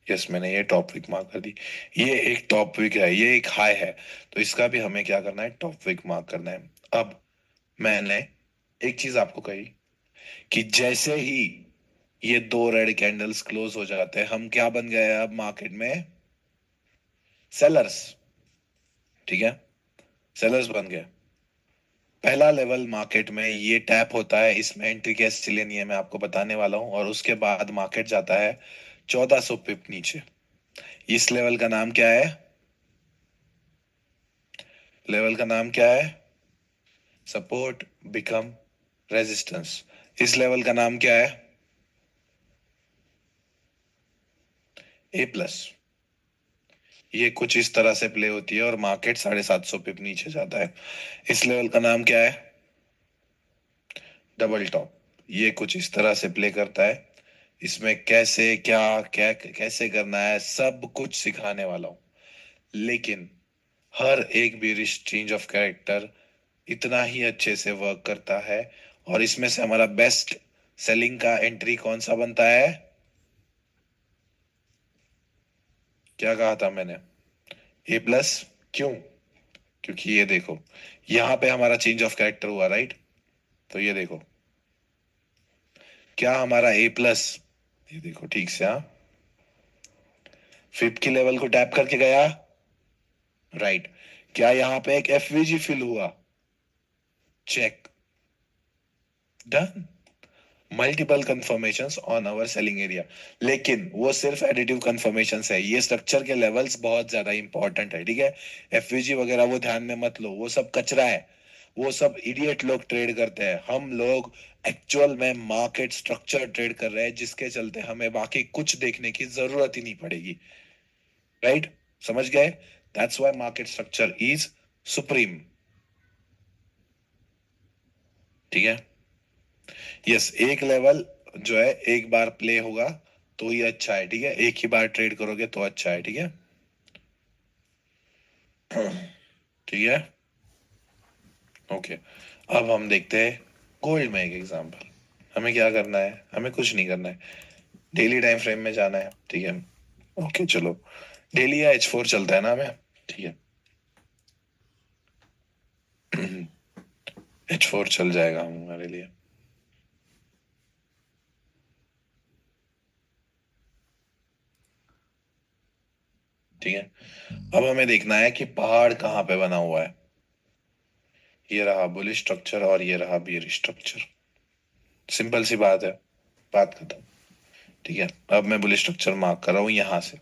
Speaker 1: यस, मैंने ये टॉप विक मार्क कर दी। ये एक टॉप विक है, ये एक हाई है, तो इसका भी हमें क्या करना है? टॉप विक मार्क करना है। अब मैंने एक चीज आपको कही कि जैसे ही ये दो रेड कैंडल्स क्लोज हो जाते हैं, हम क्या बन गए अब मार्केट में? सेलर्स। ठीक है, सेलर्स बन गए। पहला लेवल मार्केट में ये टैप होता है, इसमें एंट्री कैसे लेनी है मैं आपको बताने वाला हूँ, और उसके बाद मार्केट जाता है 1400 पिप नीचे। इस लेवल का नाम क्या है? लेवल का नाम क्या है? Support become resistance. इस लेवल का नाम क्या है? A+। ये कुछ इस तरह से प्ले होती है और मार्केट 750 पिप नीचे जाता है। इस लेवल का नाम क्या है? Double top. ये कुछ इस तरह से प्ले करता है। इसमें कैसे क्या क्या कैसे करना है सब कुछ सिखाने वाला हूँ। लेकिन हर एक बेरिश चेंज ऑफ कैरेक्टर इतना ही अच्छे से वर्क करता है। और इसमें से हमारा बेस्ट सेलिंग का एंट्री कौन सा बनता है? क्या कहा था मैंने? A+। क्यों? क्योंकि ये देखो, यहाँ पे हमारा चेंज ऑफ कैरेक्टर हुआ, राइट। तो ये देखो, क्या हमारा A+ ये देखो ठीक से, हाँ, फिफ्थ की लेवल को टैप करके गया, राइट। क्या यहाँ पे एक एफवीजी फिल हुआ? Check, done. Multiple confirmations on our selling area. लेकिन वो सिर्फ एडिटिव कंफर्मेशंस है, ये स्ट्रक्चर के लेवल्स बहुत ज्यादा इंपॉर्टेंट है, ठीक है। एफवीजी वगैरह वो ध्यान में मत लो, वो सब कचरा है, वो सब इडियट लोग ट्रेड करते हैं। हम लोग एक्चुअल में मार्केट स्ट्रक्चर ट्रेड कर रहे हैं, जिसके चलते हमें बाकी कुछ देखने की जरूरत ही नहीं पड़ेगी, राइट? समझ गए? That's why market structure is supreme, ठीक है। यस, एक लेवल जो है एक बार प्ले होगा तो ही अच्छा है, ठीक है। एक ही बार ट्रेड करोगे तो अच्छा है, ठीक है। ठीक है, ओके। अब हम देखते हैं गोल्ड में एक एग्जांपल। हमें क्या करना है? हमें कुछ नहीं करना है, डेली टाइम फ्रेम में जाना है, ठीक है। ओके चलो, डेली या H4 चलता है ना हमें, ठीक है। H4 चल जाएगा हमारे लिए। ठीक है, अब हमें देखना है कि पहाड़ कहाँ पे बना हुआ है। ये रहा बुलिश स्ट्रक्चर और ये रहा बेयरिश स्ट्रक्चर। सिंपल सी बात है, बात खत्म। ठीक है, अब मैं बुलिश स्ट्रक्चर मार्क कर रहा हूं यहां से।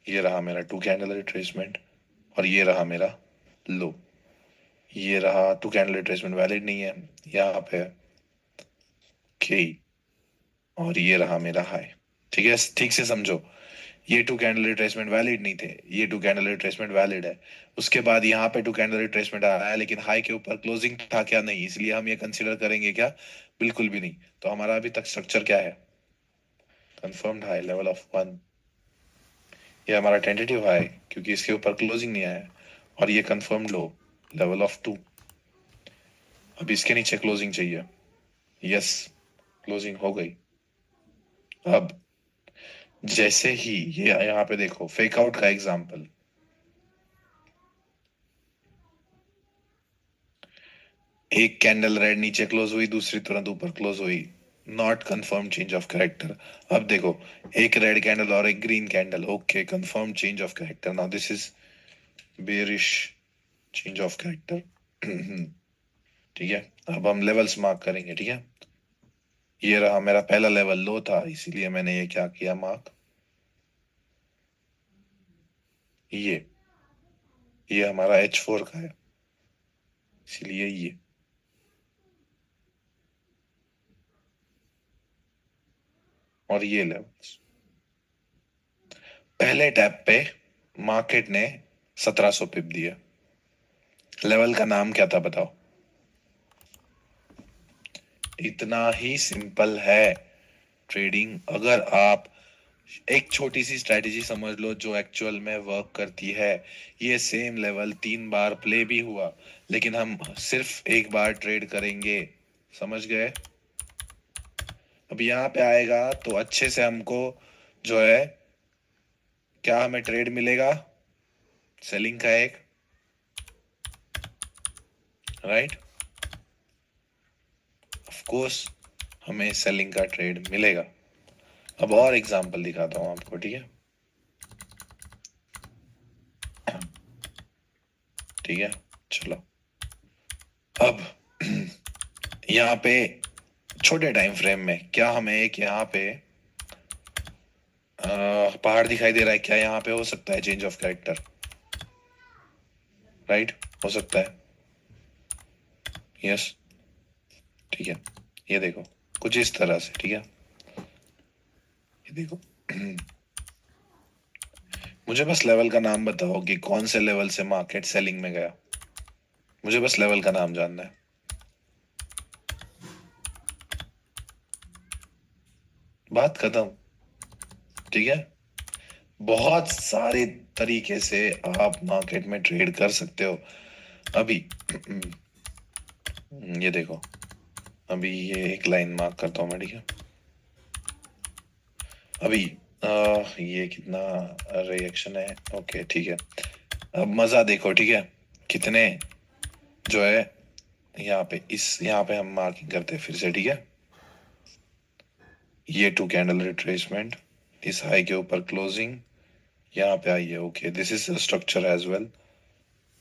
Speaker 1: ये रहा मेरा टू कैंडल रिट्रेसमेंट और ये रहा मेरा लो। ये रहा टू कैंडल रिट्रेसमेंट, वैलिड नहीं है यहाँ पे, के। और ये रहा मेरा हाई। ठीक है, ठीक से समझो, ये टू कैंडल रिट्रेसमेंट वैलिड नहीं थे, ये टू कैंडल रिट्रेसमेंट वैलिड है। उसके बाद यहाँ पे टू कैंडल रिट्रेसमेंट आया है, लेकिन हाई के ऊपर क्लोजिंग था क्या? नहीं, इसलिए हम ये कंसीडर करेंगे क्या? बिल्कुल भी नहीं। तो हमारा अभी तक स्ट्रक्चर क्या है? Confirmed high level of 1। ये हमारा टेंटेटिव हाई क्योंकि इसके ऊपर क्लोजिंग नहीं आया है, और ये कंफर्म्ड लो लेवल ऑफ 2। अब इसके नीचे क्लोजिंग चाहिए। यस, क्लोजिंग हो गई। अब जैसे ही ये यहाँ पे देखो फेक आउट का एग्जांपल, एक कैंडल रेड नीचे क्लोज हुई, दूसरी तुरंत ऊपर क्लोज हुई, not confirm change of character. अब देखो, एक रेड कैंडल और एक green candle, okay, confirm change of character. Now this is bearish change of character. ठीक है, अब हम लेवल्स मार्क करेंगे, ठीक है। ये रहा मेरा पहला लेवल लो था, इसीलिए मैंने ये क्या किया, मार्क। ये हमारा H4 का है, इसीलिए ये। और ये लेवल्स पहले टैप पे मार्केट ने 1700 पिप दिया। लेवल का नाम क्या था बताओ? इतना ही सिंपल है ट्रेडिंग। अगर आप एक छोटी सी स्ट्रेटेजी समझ लो जो एक्चुअल में वर्क करती है, ये सेम लेवल 3 बार प्ले भी हुआ, लेकिन हम सिर्फ एक बार ट्रेड करेंगे, समझ गए? अब यहाँ पे आएगा तो अच्छे से हमको जो है, क्या हमें ट्रेड मिलेगा? सेलिंग का एक, राइट, ऑफ कोर्स हमें सेलिंग का ट्रेड मिलेगा। अब और एग्जांपल दिखाता हूं आपको, ठीक है। ठीक है, चलो। अब यहाँ पे छोटे टाइम फ्रेम में क्या हमें एक यहाँ पे पहाड़ दिखाई दे रहा है? क्या यहाँ पे हो सकता है चेंज ऑफ कैरेक्टर? राइट, हो सकता है। यस, ठीक है। ये देखो कुछ इस तरह से, ठीक है। ये देखो, मुझे बस लेवल का नाम बताओ कि कौन से लेवल से मार्केट सेलिंग में गया। मुझे बस लेवल का नाम जानना है, बात खत्म। ठीक है, बहुत सारे तरीके से आप मार्केट में ट्रेड कर सकते हो। अभी ये देखो, अभी ये एक लाइन मार्क करता हूं मैं, ठीक है। अभी ये कितना रिएक्शन है? ओके, ठीक है। अब मजा देखो, ठीक है, कितने जो है यहाँ पे, इस यहाँ पे हम मार्किंग करते हैं फिर से, ठीक है। ये 2 कैंडल रिट्रेसमेंट, इस हाई के ऊपर क्लोजिंग, यहाँ पे आई है। Okay, this is structure as well,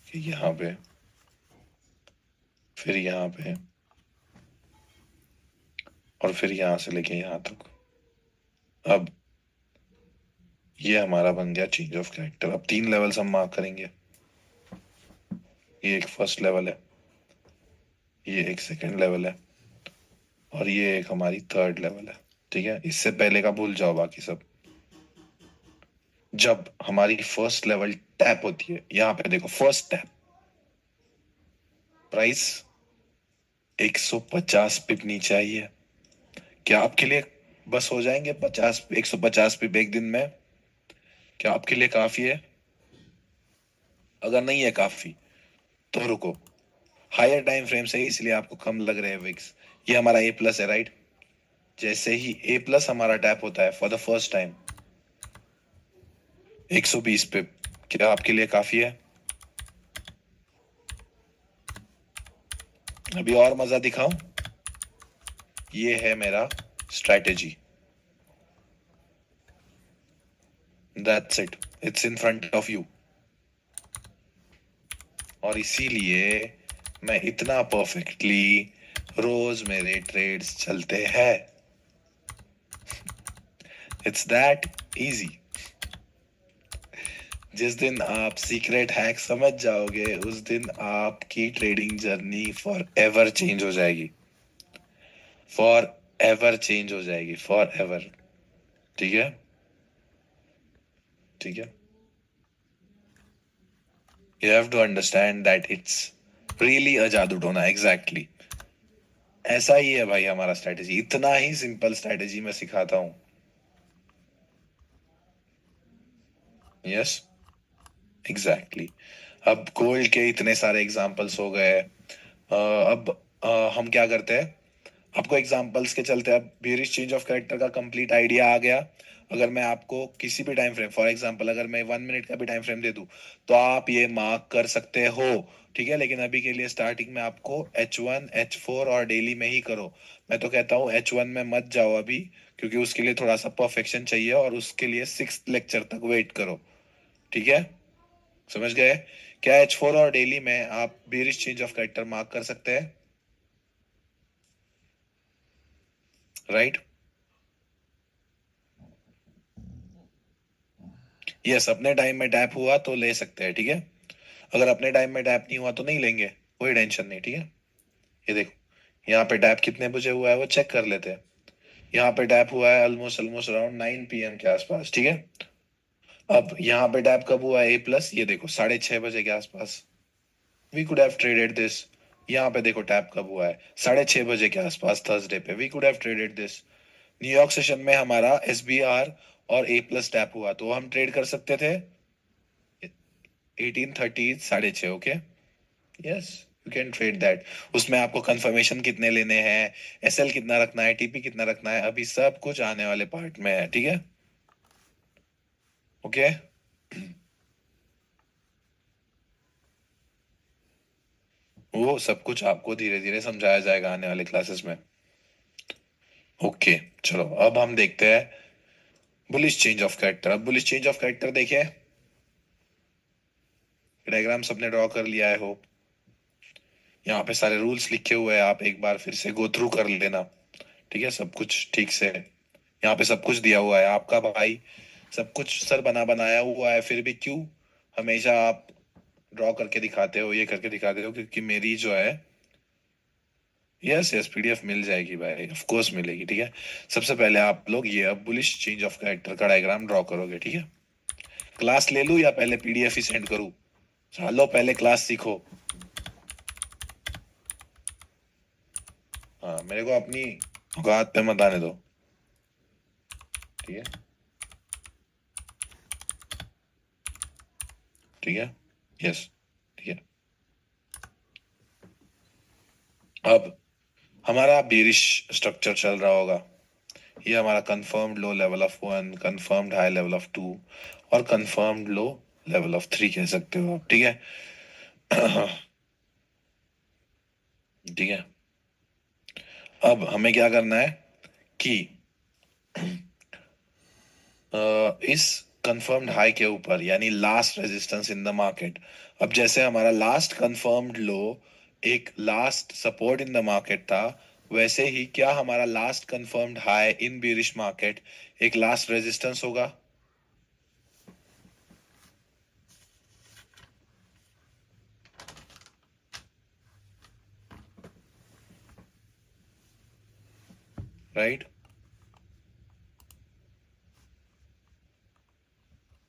Speaker 1: यहाँ पे, फिर यहाँ पे, और फिर यहाँ से लेके यहाँ तक। अब ये हमारा बन गया चेंज ऑफ कैरेक्टर। अब 3 लेवल्स हम मार्क करेंगे। ये एक फर्स्ट लेवल है, ये एक सेकंड लेवल है, और ये एक हमारी थर्ड लेवल है। ठीक है, इससे पहले का भूल जाओ बाकी सब। जब हमारी फर्स्ट लेवल टैप होती है, यहाँ पे देखो फर्स्ट टैप, प्राइस 150 पिप नीचे आई है। क्या आपके लिए बस हो जाएंगे 150 पिप एक दिन में? क्या आपके लिए काफी है? अगर नहीं है काफी तो रुको, हायर टाइम फ्रेम से, इसलिए आपको कम लग रहे हैं विक्स। ये हमारा ए प्लस है, राइट? जैसे ही ए प्लस हमारा टैप होता है फॉर द फर्स्ट टाइम 120 पे, क्या आपके लिए काफी है? अभी और मजा दिखाऊं? ये है मेरा strategy, that's it, it's in front of you. और इसीलिए मैं इतना परफेक्टली रोज मेरे ट्रेड्स चलते हैं। It's that easy. जिस दिन आप सीक्रेट हैक समझ जाओगे, उस दिन आपकी trading journey for ever change हो जाएगी। फॉर एवर चेंज हो जाएगी, फॉर एवर। ठीक है, ठीक है। You have to understand that it's really a जादू टोना, एग्जैक्टली। ऐसा ही है भाई हमारा स्ट्रेटेजी, इतना ही सिंपल स्ट्रेटेजी मैं सिखाता हूँ। Yes, exactly. अब गोल्ड के इतने सारे एग्जांपल्स हो गए। अब हम क्या करते हैं, आपको एग्जांपल्स के चलते अब बेयरिश चेंज ऑफ कैरेक्टर का कंप्लीट आइडिया आ गया। अगर मैं आपको किसी भी टाइम फ्रेम, फॉर एग्जांपल अगर मैं 1 मिनट का भी टाइम फ्रेम दे दूं, तो आप ये मार्क कर सकते हो। ठीक है, लेकिन अभी के लिए स्टार्टिंग में आपको H1 H4 और डेली में ही करो। मैं तो कहता हूँ H1 में मत जाओ अभी, क्योंकि उसके लिए थोड़ा सा परफेक्शन चाहिए, और उसके लिए 6th लेक्चर तक वेट करो। ठीक है, समझ गए? क्या H4 और डेली में आप bearish change of character mark कर सकते हैं? राइट? यस, अपने टाइम में टैप हुआ तो ले सकते हैं। ठीक है, अगर अपने टाइम में टैप नहीं हुआ तो नहीं लेंगे, कोई टेंशन नहीं। ठीक है, ये देखो यहाँ पे टैप कितने बजे हुआ है वो चेक कर लेते हैं। यहाँ पे टैप हुआ है ऑलमोस्ट ऑलमोस्ट अराउंड 9 PM के आसपास। ठीक है, अब यहाँ पे टैप कब हुआ है ए प्लस? ये देखो 6:30 बजे के आसपास। We could have traded this. यहाँ पे देखो टैप कब हुआ है, 6:30 बजे के आसपास थर्सडे पे। We could have traded this. New York session में हमारा SBR और ए प्लस टैप हुआ, तो हम ट्रेड कर सकते थे 18:30 6:30। Okay, yes, you can trade that. उसमें आपको कंफर्मेशन कितने लेने हैं, SL कितना रखना है, TP कितना रखना है, अभी सब कुछ आने वाले पार्ट में है। ठीक है, ओके। वो सब कुछ आपको धीरे धीरे समझाया जाएगा आने वाले क्लासेस में। ओके, चलो अब हम देखते हैं बुलिश चेंज ऑफ कैरेक्टर। अब बुलिश चेंज ऑफ कैरेक्टर देखिए, डायग्राम सबने ड्रॉ कर लिया है हो। यहाँ पे सारे रूल्स लिखे हुए हैं, आप एक बार फिर से गो थ्रू कर लेना। ठीक है, सब कुछ ठीक से यहाँ पे सब कुछ दिया हुआ है आपका भाई, सब कुछ सर बना बनाया हुआ है। फिर भी क्यों हमेशा आप ड्रॉ करके दिखाते हो, ये करके दिखाते हो? क्योंकि मेरी जो है, यस यस, PDF मिल जाएगी भाई, ऑफ कोर्स मिलेगी। ठीक है, सबसे पहले आप लोग ये अब बुलिश चेंज ऑफ कैरेक्टर का डायग्राम ड्रॉ करोगे। ठीक है, क्लास ले लूं या पहले PDF ही सेंड करूं? चलो पहले क्लास सीखो। हाँ, मेरे को अपनी औकात पे मत आने दो। ठीक है, ठीक है, यस, ठीक है। अब हमारा बेरिश स्ट्रक्चर चल रहा होगा। ये हमारा confirmed low level of 1, confirmed high level of 2, और कंफर्म्ड लो लेवल ऑफ 3 कह सकते हो आप। ठीक है, ठीक है। अब हमें क्या करना है कि इस कंफर्म्ड हाई के ऊपर, यानी last resistance in the market. अब जैसे हमारा लास्ट कंफर्म्ड लो एक last support in the market था, वैसे ही क्या हमारा last confirmed high in bearish market एक लास्ट रेजिस्टेंस होगा? राइट?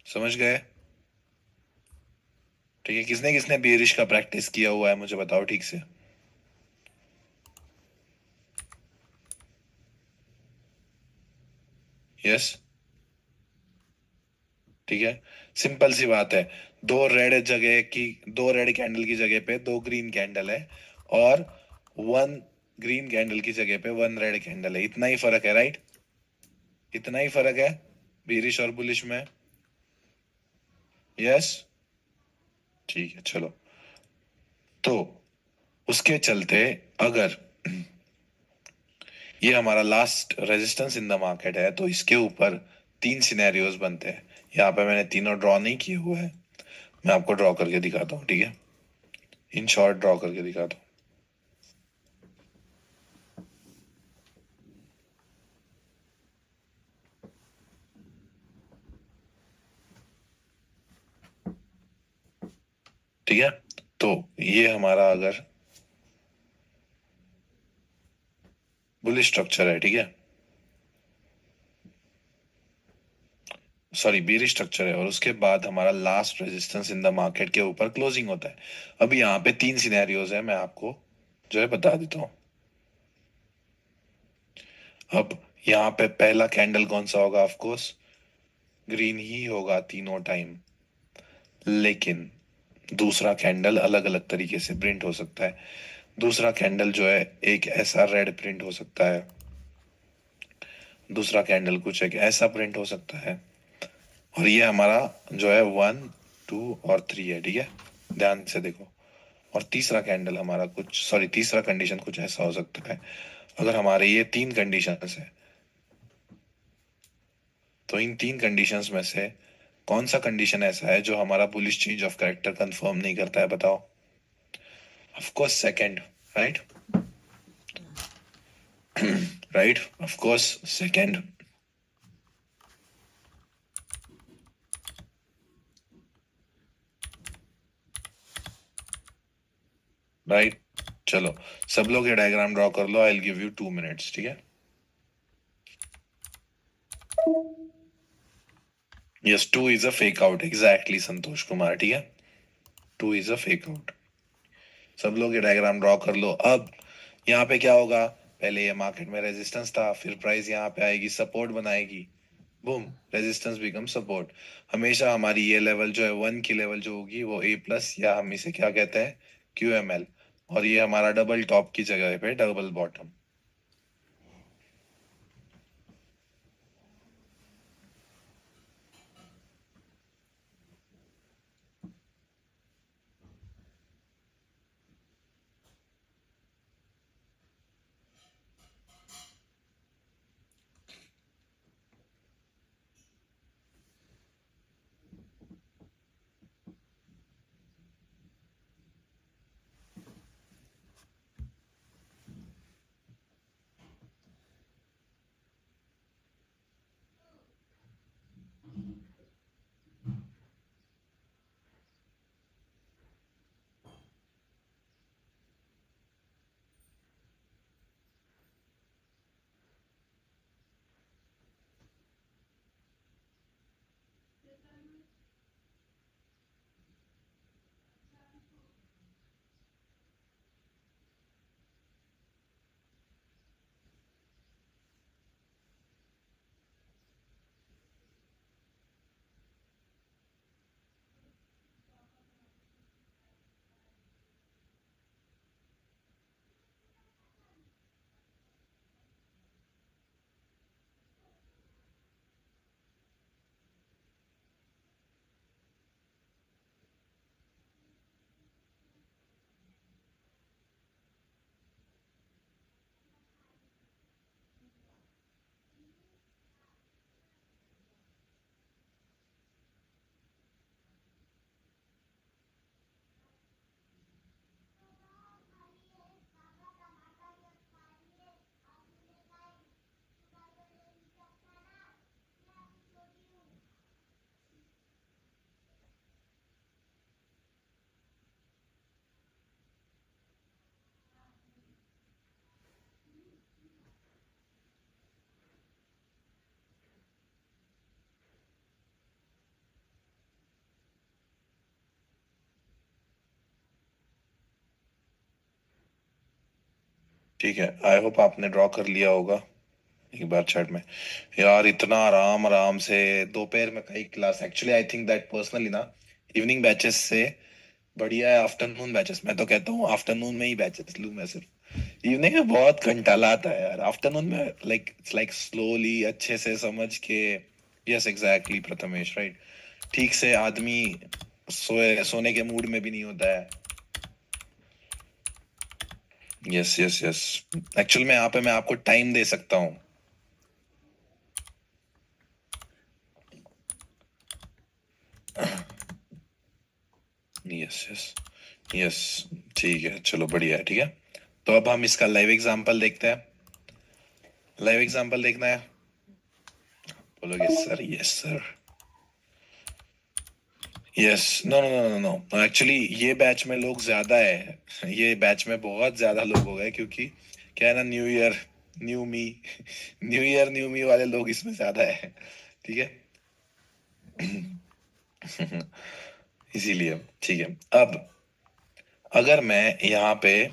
Speaker 1: समझ गए? ठीक है, किसने किसने बेरिश का प्रैक्टिस किया हुआ है मुझे बताओ ठीक से। यस। ठीक है, सिंपल सी बात है। दो रेड कैंडल की जगह पे दो ग्रीन कैंडल है, और वन ग्रीन कैंडल की जगह पे वन रेड कैंडल है, इतना ही फर्क है, राइट? इतना ही फर्क है बीरिश और बुलिश में। यस। ठीक है, चलो। तो उसके चलते, अगर ये हमारा last resistance in the market है, तो इसके ऊपर तीन सिनेरियोज बनते हैं। यहाँ पे मैंने तीनों ड्रॉ नहीं किए हुए हैं, मैं आपको ड्रॉ करके दिखाता हूँ, ठीक है? इन शॉर्ट ड्रॉ करके दिखाता हूँ। ठीक है, तो ये हमारा अगर बुलिश स्ट्रक्चर है, ठीक है, सॉरी बेरिश स्ट्रक्चर है, और उसके बाद हमारा last resistance in the market के ऊपर क्लोजिंग होता है। अभी यहाँ पे तीन सिनेरियोज है, मैं आपको जो है बता देता हूँ। अब यहाँ पे पहला कैंडल कौन सा होगा? ऑफ कोर्स ग्रीन ही होगा तीनों टाइम, लेकिन दूसरा कैंडल अलग अलग तरीके से प्रिंट हो सकता है। दूसरा कैंडल जो है एक ऐसा रेड प्रिंट हो सकता है, दूसरा कैंडल कुछ एक ऐसा प्रिंट हो सकता है, और ये हमारा जो है वन, टू और थ्री है, ठीक है, ध्यान से देखो। और तीसरा कैंडल हमारा कुछ, सॉरी, तीसरा कंडीशन कुछ ऐसा हो सकता है। अगर हमारे ये तीन कंडीशंस है, तो इन तीन कंडीशंस में से कौन सा कंडीशन ऐसा है जो हमारा bullish change of character confirm नहीं करता है? बताओ। Of course second, right? Right, of course second. Right, चलो, सब लोग ये डायग्राम ड्रॉ कर लो, I will give you 2 minutes, ठीक है? Yes, two is a fake out, exactly Santosh Kumar, ठीक है, two is a fake out. सब लोग ये डायग्राम ड्रॉ कर लो। अब यहाँ पे क्या होगा? पहले ये मार्केट में रेजिस्टेंस था, फिर प्राइस यहाँ पे आएगी, सपोर्ट बनाएगी, बूम, रेजिस्टेंस बिकम सपोर्ट। हमेशा हमारी ये लेवल जो है, वन की लेवल जो होगी, वो ए प्लस, या हम इसे क्या कहते हैं, QML। और ये हमारा डबल टॉप की जगह पे डबल बॉटम। ठीक है, आई होप आपने ड्रॉ कर लिया होगा एक बार चैट में। यार इतना आराम आराम से दोपहर में कई class, actually I think that personally ना इवनिंग बैचेस से बढ़िया है आफ्टरनून बैचेस। मैं तो कहता हूँ आफ्टरनून में ही बैचेस लूँ मैं सिर्फ। इवनिंग में बहुत घंटाला आता है यार, आफ्टरनून में लाइक इट्स लाइक स्लोली अच्छे से समझ के। Yes exactly Prathamesh, right. ठीक से आदमी सोने के मूड में भी नहीं होता है। Yes yes yes. एक्चुअल में यहाँ पे मैं आपको टाइम दे सकता हूँ। Yes yes yes. ठीक है, चलो बढ़िया है, ठीक है। तो अब हम इसका लाइव एग्जांपल देखते हैं। लाइव एग्जांपल देखना है, बोलोगे sir yes sir. Yes, no no no no no, actually ये बैच में लोग ज्यादा है। ये बैच में बहुत ज्यादा लोग हो गए, क्योंकि क्या है ना, न्यू ईयर न्यू मी। न्यू ईयर न्यू मी वाले लोग इसमें ज्यादा है, ठीक है। इसीलिए ठीक है। अब अगर मैं यहाँ पे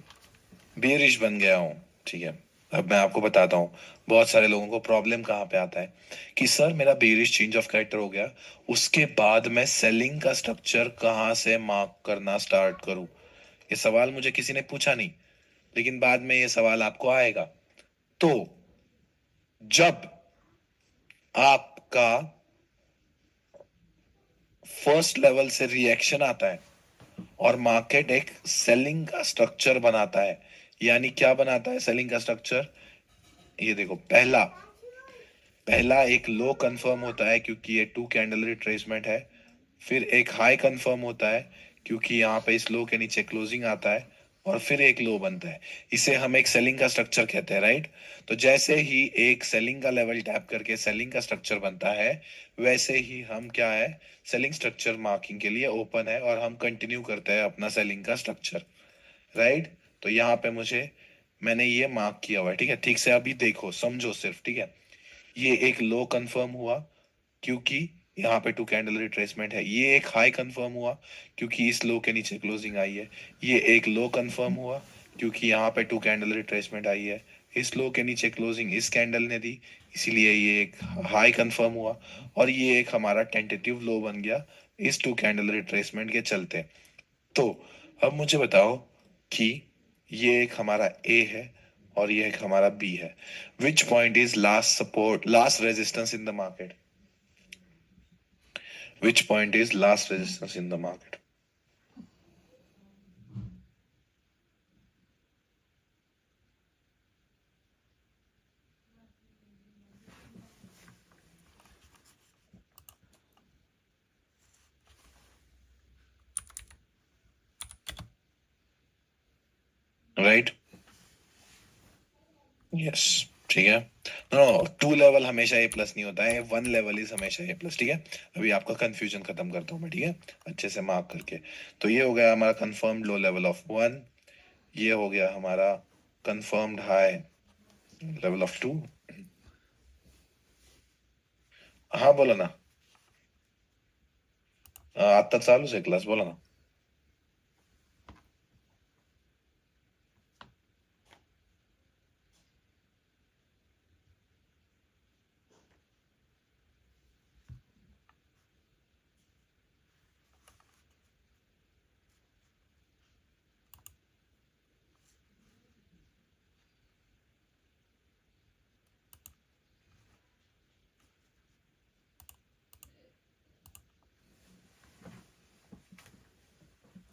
Speaker 1: बेरिश बन गया हूँ, ठीक है। अब मैं आपको बताता हूँ, बहुत सारे लोगों को प्रॉब्लम कहाँ पे आता है कि सर मेरा बेरिश चेंज ऑफ कैरेक्टर हो गया, उसके बाद मैं सेलिंग का स्ट्रक्चर कहाँ से मार्क करना स्टार्ट करूँ। ये सवाल मुझे किसी ने पूछा नहीं, लेकिन बाद में ये सवाल आपको आएगा। तो जब आपका फर्स्ट लेवल से रिएक्शन आता है और मार्केट एक सेलिंग का स्ट्रक्चर बनाता है, यानी क्या बनाता है सेलिंग का स्ट्रक्चर। ये देखो, पहला पहला एक लो कंफर्म होता है क्योंकि ये टू कैंडल रिट्रेसमेंट है। फिर एक हाई कंफर्म होता है क्योंकि यहाँ पे इस लो के नीचे क्लोजिंग आता है। और फिर एक लो बनता है। इसे हम एक सेलिंग का स्ट्रक्चर कहते हैं, राइट। तो जैसे ही एक सेलिंग का लेवल टैप करके सेलिंग का स्ट्रक्चर बनता है, वैसे ही हम क्या है, सेलिंग स्ट्रक्चर मार्किंग के लिए ओपन है और हम कंटिन्यू करते हैं अपना सेलिंग का स्ट्रक्चर, राइट। तो यहाँ पे मैंने ये मार्क किया हुआ है, ठीक है। ठीक से अभी देखो, समझो सिर्फ, ठीक है। ये एक लो कंफर्म हुआ क्योंकि यहाँ पे टू कैंडल रिट्रेसमेंट है। ये एक हाई कंफर्म हुआ क्योंकि इस लो के नीचे क्लोजिंग आई है। ये एक लो कंफर्म हुआ क्योंकि यहाँ पे टू कैंडल रिट्रेसमेंट आई है। इस लो के नीचे क्लोजिंग इस कैंडल ने दी, इसीलिए ये एक हाई कंफर्म हुआ। और ये एक हमारा टेंटेटिव लो बन गया इस टू कैंडल रिट्रेसमेंट के चलते। तो अब मुझे बताओ कि ये एक हमारा ए है और ये एक हमारा बी है। Which point is last support, last resistance in the market? Which point is last resistance in the market? Right, yes, ठीक है। नो, टू लेवल हमेशा ए प्लस नहीं होता है, वन लेवल इज हमेशा ए प्लस, ठीक है। अभी आपका कंफ्यूजन खत्म करता हूँ मैं, ठीक है, अच्छे से मार्क करके। तो ये हो गया हमारा confirmed low level of one. ये हो गया हमारा confirmed high level of two. हाँ बोलो ना। आता चालू से क्लास, बोलो ना।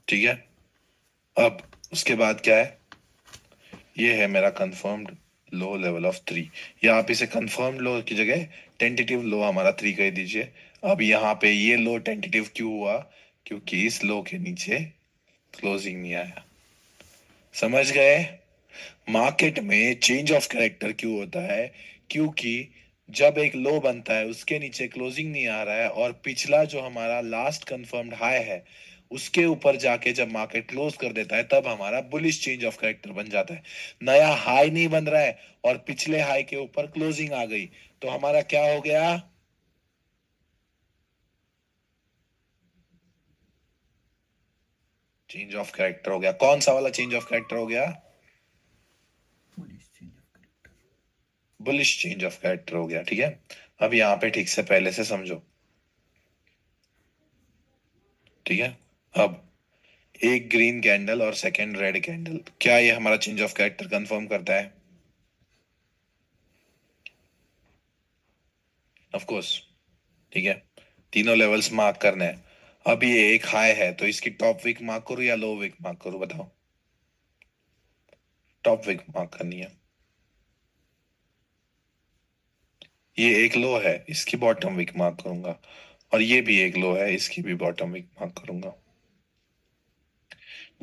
Speaker 1: ठीक है, अब उसके बाद क्या है, ये है मेरा confirmed low level of three. या आप इसे कंफर्म्ड लो की जगह टेंटेटिव लो हमारा थ्री कह दीजिए। अब यहाँ पे ये लो टेंटेटिव क्यों हुआ, क्योंकि इस लो के नीचे क्लोजिंग नहीं आया। समझ गए? मार्केट में चेंज ऑफ कैरेक्टर क्यों होता है, क्योंकि जब एक लो बनता है उसके नीचे क्लोजिंग नहीं आ रहा है और पिछला जो हमारा लास्ट कंफर्म्ड हाई है उसके ऊपर जाके जब मार्केट क्लोज कर देता है, तब हमारा बुलिश चेंज ऑफ कैरेक्टर बन जाता है। नया हाई नहीं बन रहा है और पिछले हाई के ऊपर क्लोजिंग आ गई, तो हमारा क्या हो गया, चेंज ऑफ कैरेक्टर हो गया। कौन सा वाला चेंज ऑफ कैरेक्टर हो गया? बुलिश चेंज ऑफ कैरेक्टर हो गया, ठीक है। अब यहाँ पे ठीक से पहले से समझो, ठीक है। अब एक ग्रीन कैंडल और सेकंड रेड कैंडल, क्या ये हमारा चेंज ऑफ कैरेक्टर कंफर्म करता है? ऑफ कोर्स, ठीक है। तीनों लेवल्स मार्क करने हैं। अब ये एक हाई है तो इसकी टॉप वीक मार्क करूँ या लो वीक मार्क करूँ, बताओ। टॉप वीक मार्क करनी है। ये एक लो है, इसकी बॉटम वीक मार्क करूंगा। और ये भी एक लो है, इसकी भी बॉटम वीक मार्क करूंगा।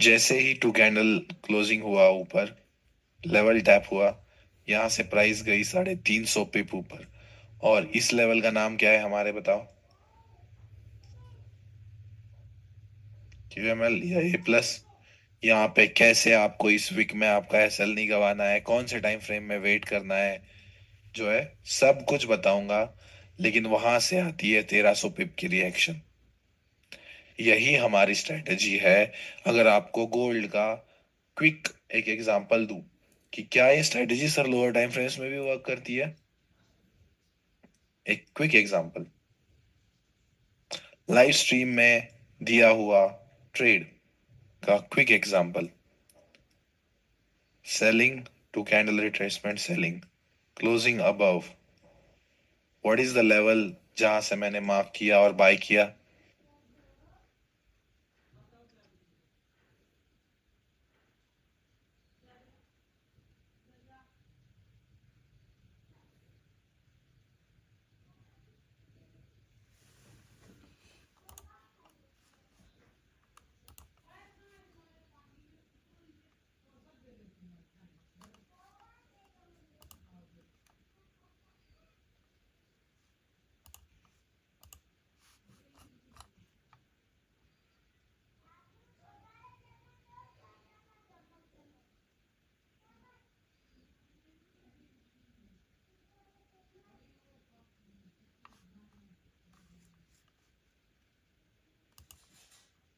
Speaker 1: जैसे ही टू कैंडल क्लोजिंग हुआ ऊपर, लेवल टैप हुआ, यहाँ से प्राइस गई 350 पिप ऊपर। और इस लेवल का नाम क्या है हमारे, बताओ। क्यूएमएल या ए प्लस। यहाँ पे कैसे आपको इस वीक में आपका एसएल नहीं गवाना है, कौन से टाइम फ्रेम में वेट करना है, जो है सब कुछ बताऊंगा। लेकिन वहां से आती है 1300 पिप की रिएक्शन। यही हमारी स्ट्रेटेजी है। अगर आपको गोल्ड का क्विक एक एग्जांपल दूं कि क्या ये strategy sir lower time frames में भी वर्क करती है, एक क्विक एग्जांपल, लाइव स्ट्रीम में दिया हुआ ट्रेड का quick example. Selling, two candle retracement selling, closing above, what is the level जहां से मैंने मार्क किया और बाय किया?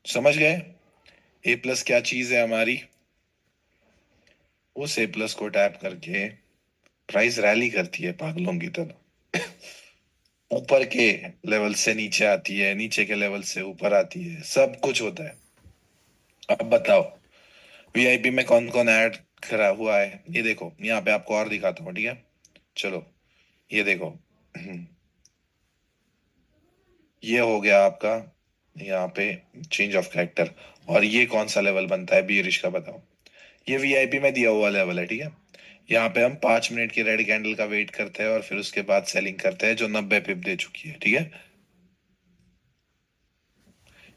Speaker 1: समझ गए? ए प्लस क्या चीज है हमारी? उस ए प्लस को टैप करके प्राइस रैली करती है पागलों की तरह, ऊपर के लेवल से नीचे आती है, नीचे के लेवल से ऊपर आती है, सब कुछ होता है। अब बताओ, वीआईपी में कौन कौन ऐड करा हुआ है, ये देखो यहाँ पे आपको और दिखाता हूँ, ठीक है। चलो, ये देखो, ये हो गया आपका यहाँ पे चेंज ऑफ कैरेक्टर। और ये कौन सा लेवल बनता है बीरिश का, बताओ। ये वीआईपी में दिया हुआ लेवल है, ठीक है। यहाँ पे हम 5 मिनट की रेड कैंडल का वेट करते हैं और फिर उसके बाद सेलिंग करते हैं, जो 90 पिप दे चुकी है, ठीक है।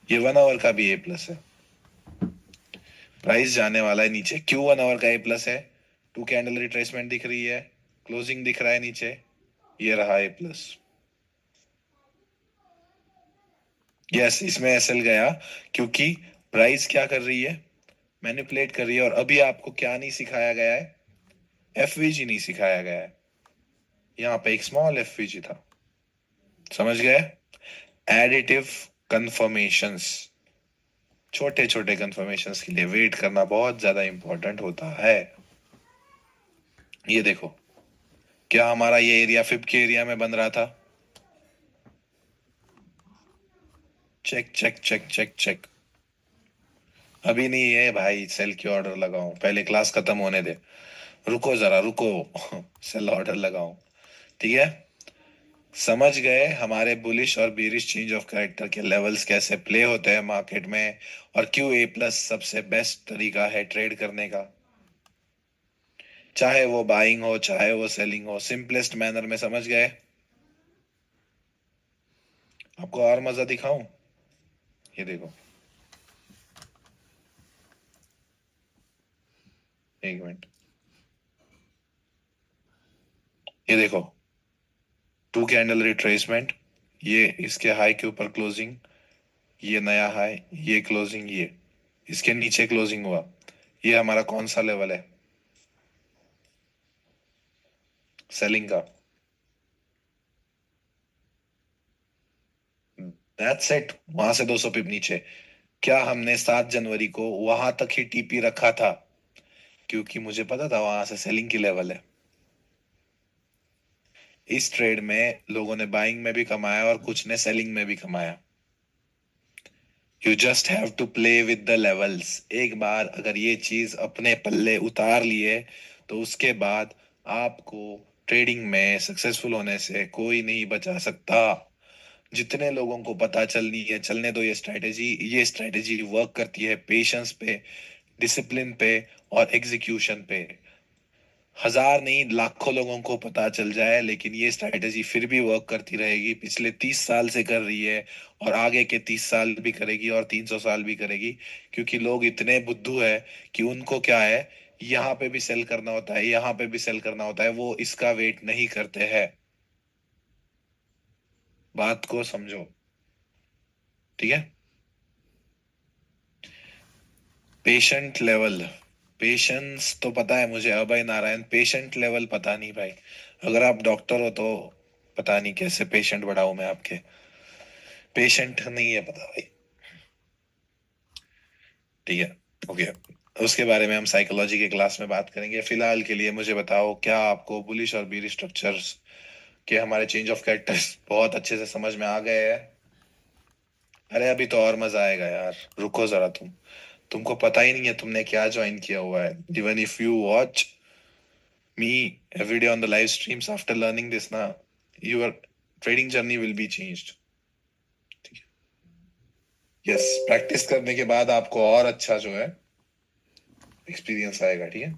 Speaker 1: ये 1 आवर का भी ए प्लस है। प्राइस जाने वाला है नीचे, क्यों 1 आवर का ए प्लस है? टू कैंडल रिट्रेसमेंट दिख रही है, क्लोजिंग दिख रहा है नीचे, ये रहा ए प्लस। यस, इसमें एसएल गया, क्योंकि प्राइस क्या कर रही है, मैनिपुलेट कर रही है। और अभी आपको क्या नहीं सिखाया गया है? एफवीजी नहीं सिखाया गया है। यहाँ पे एक स्मॉल एफवीजी था, समझ गए? एडिटिव कंफर्मेशंस, छोटे छोटे कंफर्मेशंस के लिए वेट करना बहुत ज्यादा इंपॉर्टेंट होता है। ये देखो, क्या हमारा ये एरिया फिब के एरिया में बन रहा था? Check check check check check. अभी नहीं है भाई, सेल की ऑर्डर लगाओ, पहले क्लास खत्म होने दे, रुको जरा रुको। सेल ऑर्डर लगाओ, ठीक है। समझ गए हमारे बुलिश और बीरिश चेंज ऑफ कैरेक्टर के लेवल्स कैसे प्ले होते हैं मार्केट में, और क्यों ए प्लस सबसे बेस्ट तरीका है ट्रेड करने का। चाहे वो बाइंग हो चाहे वो सेलिंग हो, सिंपलेस्ट मैनर में, समझ गए? आपको और मजा दिखाऊं? ये देखो, एक मिनट, ये देखो, टू कैंडल रिट्रेसमेंट, ये इसके हाई के ऊपर क्लोजिंग, ये नया हाई, ये क्लोजिंग, ये इसके नीचे क्लोजिंग हुआ। ये हमारा कौन सा लेवल है सेलिंग का? दैट्स इट, वहां से 200 पिप नीचे। क्या हमने 7 जनवरी को वहां तक ही टीपी रखा था? क्योंकि मुझे पता था वहां से सेलिंग की लेवल है। इस ट्रेड में लोगों ने बाइंग में भी कमाया और कुछ ने सेलिंग में भी कमाया। You just have to play with the levels. एक बार अगर ये चीज अपने पल्ले उतार लिए तो उसके बाद आपको ट्रेडिंग में सक्सेसफुल होने से कोई नहीं बचा सकता। जितने लोगों को पता चलनी है चलने दो। ये स्ट्रेटेजी वर्क करती है पेशेंस पे, डिसिप्लिन पे और एग्जीक्यूशन पे। हजार नहीं लाखों लोगों को पता चल जाए लेकिन ये स्ट्रैटेजी फिर भी वर्क करती रहेगी। पिछले 30 साल से कर रही है और आगे के 30 साल भी करेगी और 300 साल भी करेगी। क्योंकि लोग इतने बुद्धू है कि उनको क्या है, यहाँ पे भी सेल करना होता है, यहाँ पे भी सेल करना होता है, वो इसका वेट नहीं करते हैं। बात को समझो, ठीक है। पेशेंट लेवल, पेशेंस तो पता है मुझे अभय नारायण, पेशेंट लेवल पता नहीं भाई। अगर आप डॉक्टर हो तो पता नहीं कैसे पेशेंट बढ़ाऊं मैं आपके। पेशेंट नहीं है पता भाई। ठीक है, ओके। उसके बारे में हम साइकोलॉजी के क्लास में बात करेंगे। फिलहाल के लिए मुझे बताओ, क्या आपको बुलिश और बीरिश स्ट्रक्चर्स के हमारे चेंज ऑफ कैरेक्टर्स बहुत अच्छे से समझ में आ गए हैं? अरे अभी तो और मजा आएगा यार, रुको जरा। तुमको पता ही नहीं है तुमने क्या ज्वाइन किया हुआ है। Even if you watch me every day on the live streams after learning this na, your trading journey will be changed। ठीक है, यस, प्रैक्टिस करने के बाद आपको और अच्छा जो है एक्सपीरियंस आएगा। ठीक है,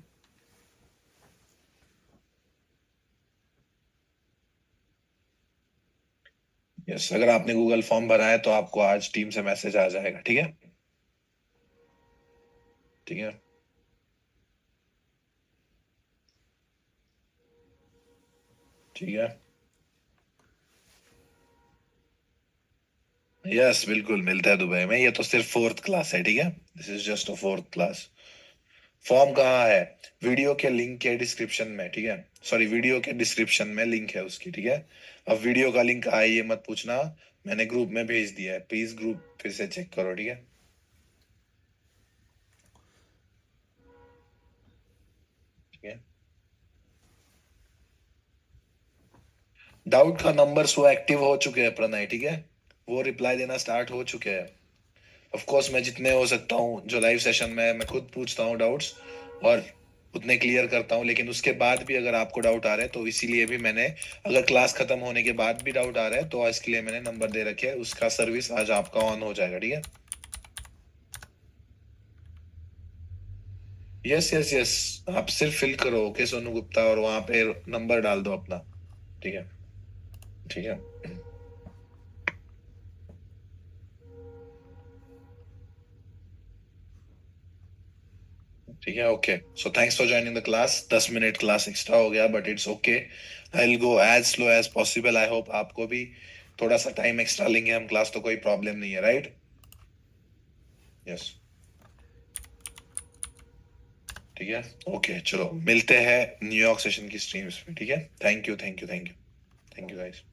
Speaker 1: यस, अगर आपने गूगल फॉर्म भरा है तो आपको आज टीम से मैसेज आ जाएगा। ठीक है, ठीक है, ठीक है, यस, बिल्कुल मिलता है दुबई में। ये तो सिर्फ फोर्थ क्लास है, ठीक है। This is just a fourth class. Form कहाँ है? वीडियो के लिंक के डिस्क्रिप्शन में, ठीक है। सॉरी, वीडियो के डिस्क्रिप्शन में लिंक है उसकी, ठीक है। अब वीडियो का लिंक आए ये मत पूछना, मैंने ग्रुप में भेज दिया है, प्लीज ग्रुप फिर से चेक करो, ठीक है। ठीक है, डाउट का नंबर्स वो एक्टिव हो चुके हैं प्रणय, ठीक है। वो रिप्लाई देना स्टार्ट हो चुके हैं। ऑफ कोर्स मैं जितने हो सकता हूँ जो लाइव सेशन में मैं खुद पूछता हूँ डाउट्स, और उतने क्लियर करता हूँ। लेकिन उसके बाद भी अगर आपको डाउट आ रहे हैं तो इसीलिए भी मैंने, अगर क्लास खत्म होने के बाद भी डाउट आ रहा है तो इसके लिए मैंने नंबर दे रखे है, उसका सर्विस आज आपका ऑन हो जाएगा, ठीक है। यस, यस, यस, आप सिर्फ फिल करो ओके सोनू गुप्ता और वहां पे नंबर डाल दो अपना। ठीक है, ठीक है, ठीक है, okay. So thanks for joining the class. 10 minute class extra हो गया but it's okay. I will go as slow as possible. I hope आपको भी थोड़ा सा टाइम एक्स्ट्रा लेंगे हम क्लास तो कोई प्रॉब्लम नहीं है, राइट? यस, ठीक है, ओके, चलो मिलते हैं न्यूयॉर्क सेशन की स्ट्रीम्स पे, ठीक है। Thank you, thank you, thank you, thank you guys.